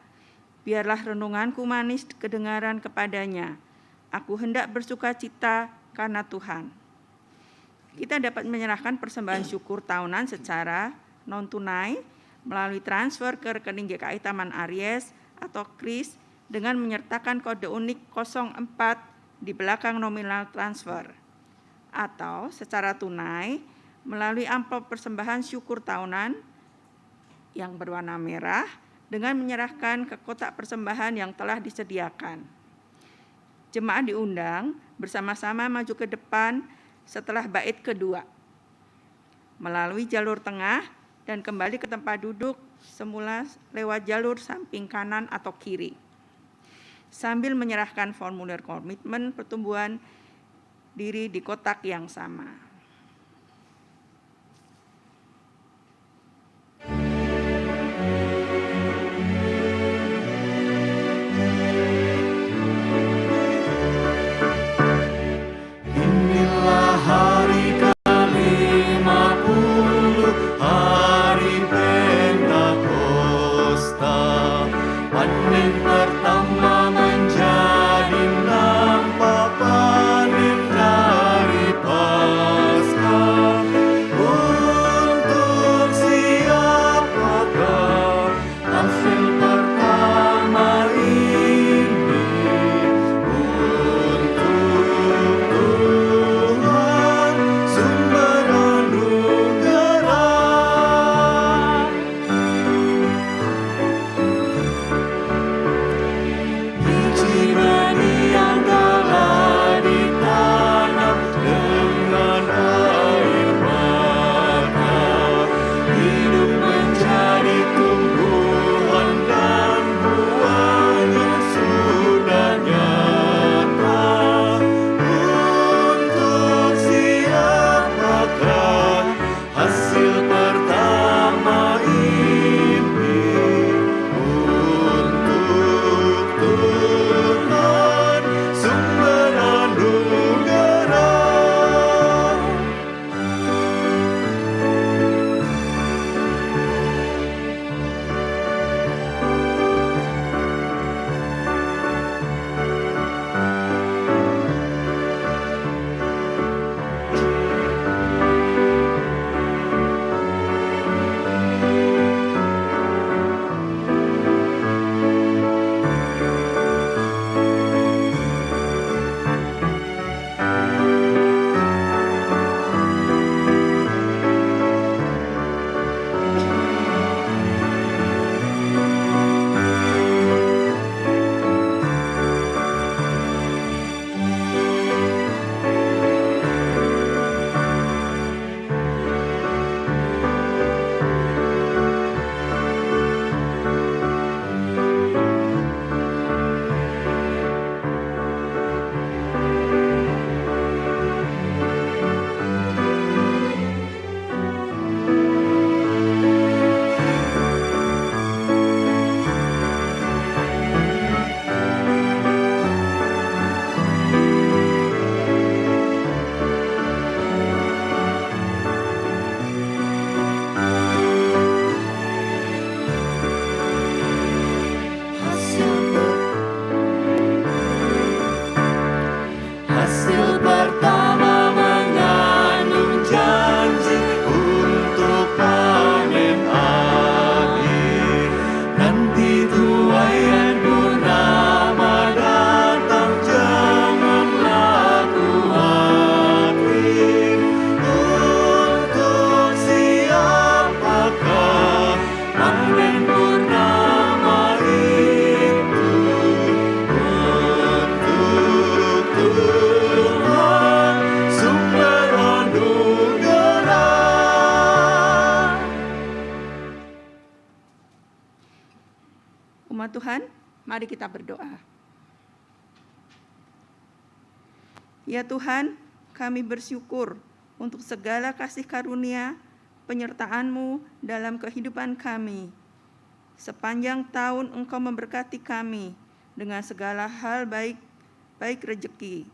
Biarlah renunganku manis kedengaran kepadanya. Aku hendak bersuka cita karena Tuhan. Kita dapat menyerahkan persembahan syukur tahunan secara non-tunai melalui transfer ke rekening GKI Taman Aries atau KRIS dengan menyertakan kode unik 04 di belakang nominal transfer. Atau secara tunai melalui amplop persembahan syukur tahunan yang berwarna merah dengan menyerahkan ke kotak persembahan yang telah disediakan. Jemaat diundang bersama-sama maju ke depan setelah bait kedua, melalui jalur tengah dan kembali ke tempat duduk semula lewat jalur samping kanan atau kiri, sambil menyerahkan formulir komitmen pertumbuhan diri di kotak yang sama. Inilah hari ke-50, hari Pentakosta. Panen pertama menjadi nampak panen dari padi. Umat Tuhan, mari kita berdoa. Ya Tuhan, kami bersyukur untuk segala kasih karunia penyertaan-Mu dalam kehidupan kami. Sepanjang tahun Engkau memberkati kami dengan segala hal baik rejeki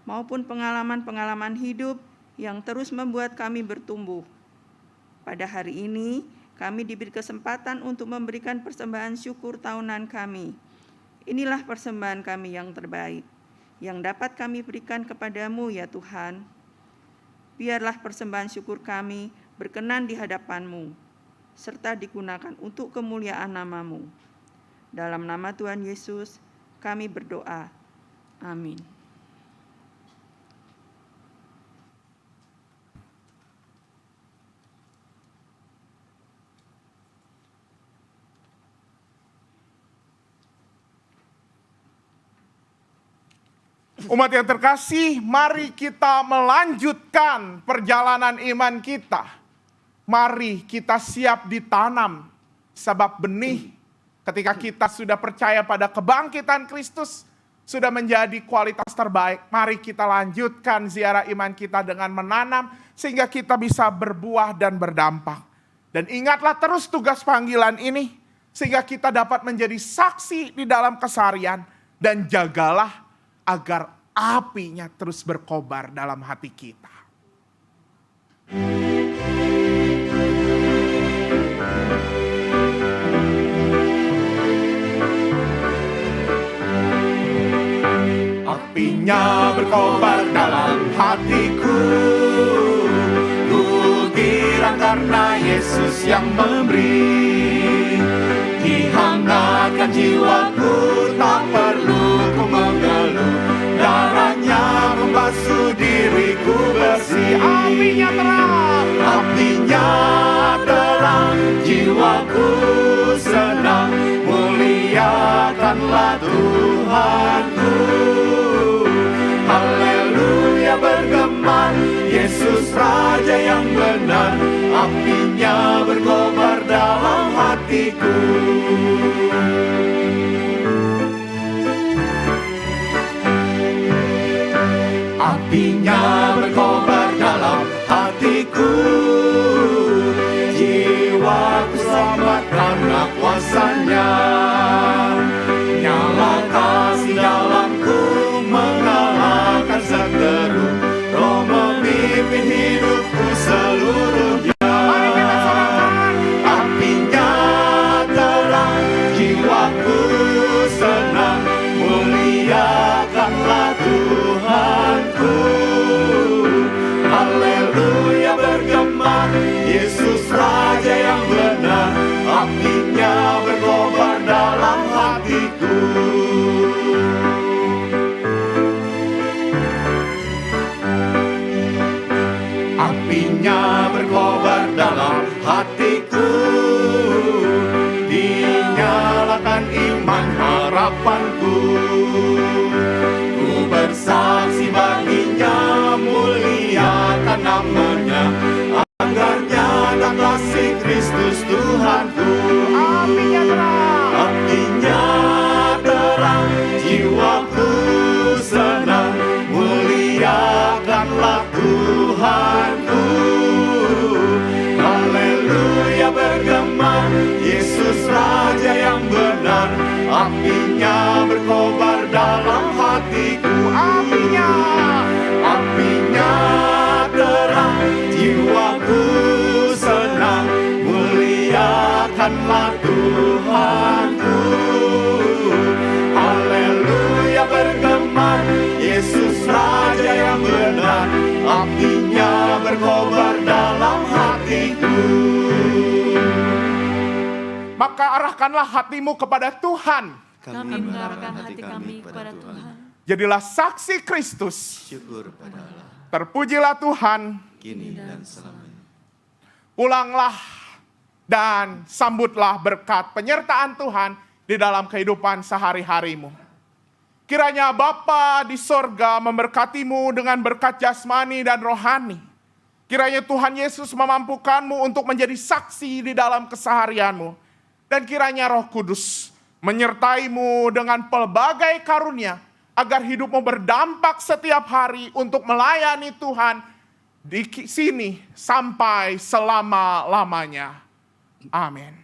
maupun pengalaman-pengalaman hidup yang terus membuat kami bertumbuh. Pada hari ini, kami diberi kesempatan untuk memberikan persembahan syukur tahunan kami. Inilah persembahan kami yang terbaik, yang dapat kami berikan kepadamu ya Tuhan. Biarlah persembahan syukur kami berkenan di hadapan-Mu, serta digunakan untuk kemuliaan nama-Mu. Dalam nama Tuhan Yesus, kami berdoa. Amin. Umat yang terkasih, mari kita melanjutkan perjalanan iman kita. Mari kita siap ditanam, sebab benih ketika kita sudah percaya pada kebangkitan Kristus sudah menjadi kualitas terbaik. Mari kita lanjutkan ziarah iman kita dengan menanam sehingga kita bisa berbuah dan berdampak. Dan ingatlah terus tugas panggilan ini sehingga kita dapat menjadi saksi di dalam keseharian, dan jagalah agar apinya terus berkobar dalam hati kita. Apinya berkobar dalam hatiku, ku girang karena Yesus yang memberi. Dihangatkan jiwaku, tak perlu ku mengeluh, darahnya membasuh diriku bersih. Apinya terang, apinya terang, jiwaku senang, muliakanlah Tuhanku. Haleluya bergema, Yesus Raja yang benar, apinya berkobar dalam hatiku. Apinya berkobar dalam hatiku, jiwaku selamat karena kuasanya. Nyala kasih dalamku mengalahkan seteru, Roh memimpin hidupku seluruhnya. Apinya terang, jiwaku senang, muliakanlah Tuhanku. Haleluya bergema, Yesus Raja yang benar, apinya berkobar dalam hatiku. Apinya berkobar dalam hatiku, dinyalakan iman harapanku. Ku bersaksi baginya, muliakan namanya, agar nyata kasih Kristus Tuhanku. Apinya terang, apinya terang, jiwaku senang, muliakanlah Tuhanku. Haleluya bergema, Yesus Raja yang benar, apinya berkobar dalam hatiku. Apinya, apinya terang, jiwaku senang, muliakanlah Tuhanku. Haleluya bergema, Yesus Raja yang benar, apinya berkobar dalam hatiku. Maka arahkanlah hatimu kepada Tuhan. Kami mengarahkan hati kami kepada Tuhan. Jadilah saksi Kristus. Syukur pada Allah, Terpujilah Tuhan. kini dan selamanya. Pulanglah dan sambutlah berkat penyertaan Tuhan di dalam kehidupan sehari-harimu. Kiranya Bapa di sorga memberkatimu dengan berkat jasmani dan rohani. Kiranya Tuhan Yesus memampukanmu untuk menjadi saksi di dalam keseharianmu. Dan kiranya Roh Kudus menyertaimu dengan pelbagai karunia, agar hidupmu berdampak setiap hari untuk melayani Tuhan di sini sampai selama-lamanya. Amin.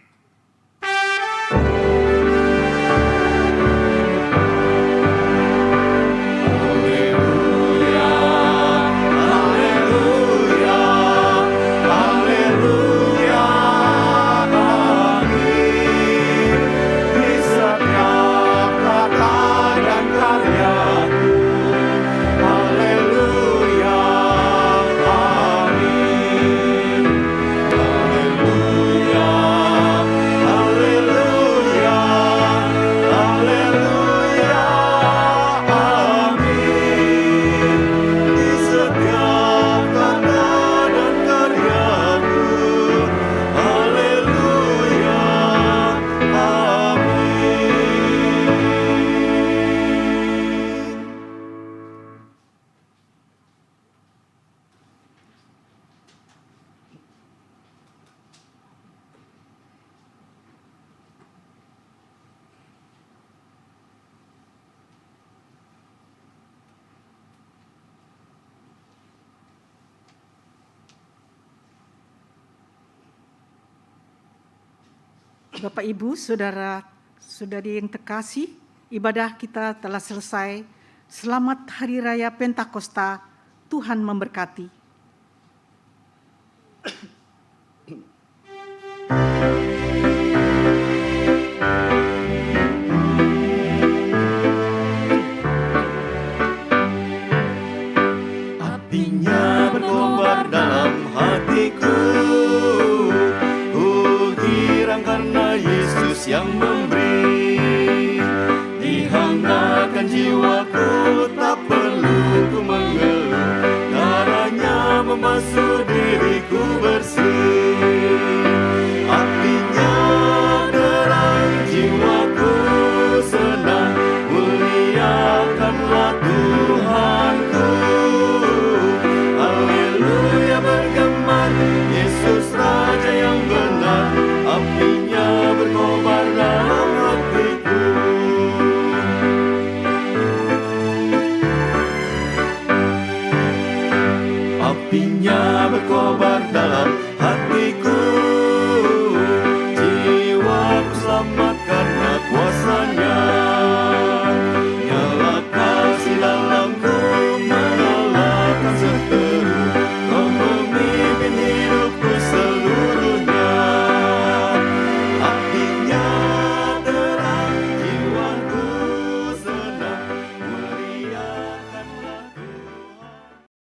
Bapak Ibu, saudara-saudari yang terkasih, ibadah kita telah selesai. Selamat Hari Raya Pentakosta, Tuhan memberkati. Apinya berkobar dalam hatiku, karena Yesus yang memberi. Dihangatkan jiwaku, tak perlu ku mengeluh, darahnya membasuh diriku bersih. Apinya terang jiwaku, senang muliakanlah Tuhanku. Haleluya bergema, Yesus Raja yang benar. Apinya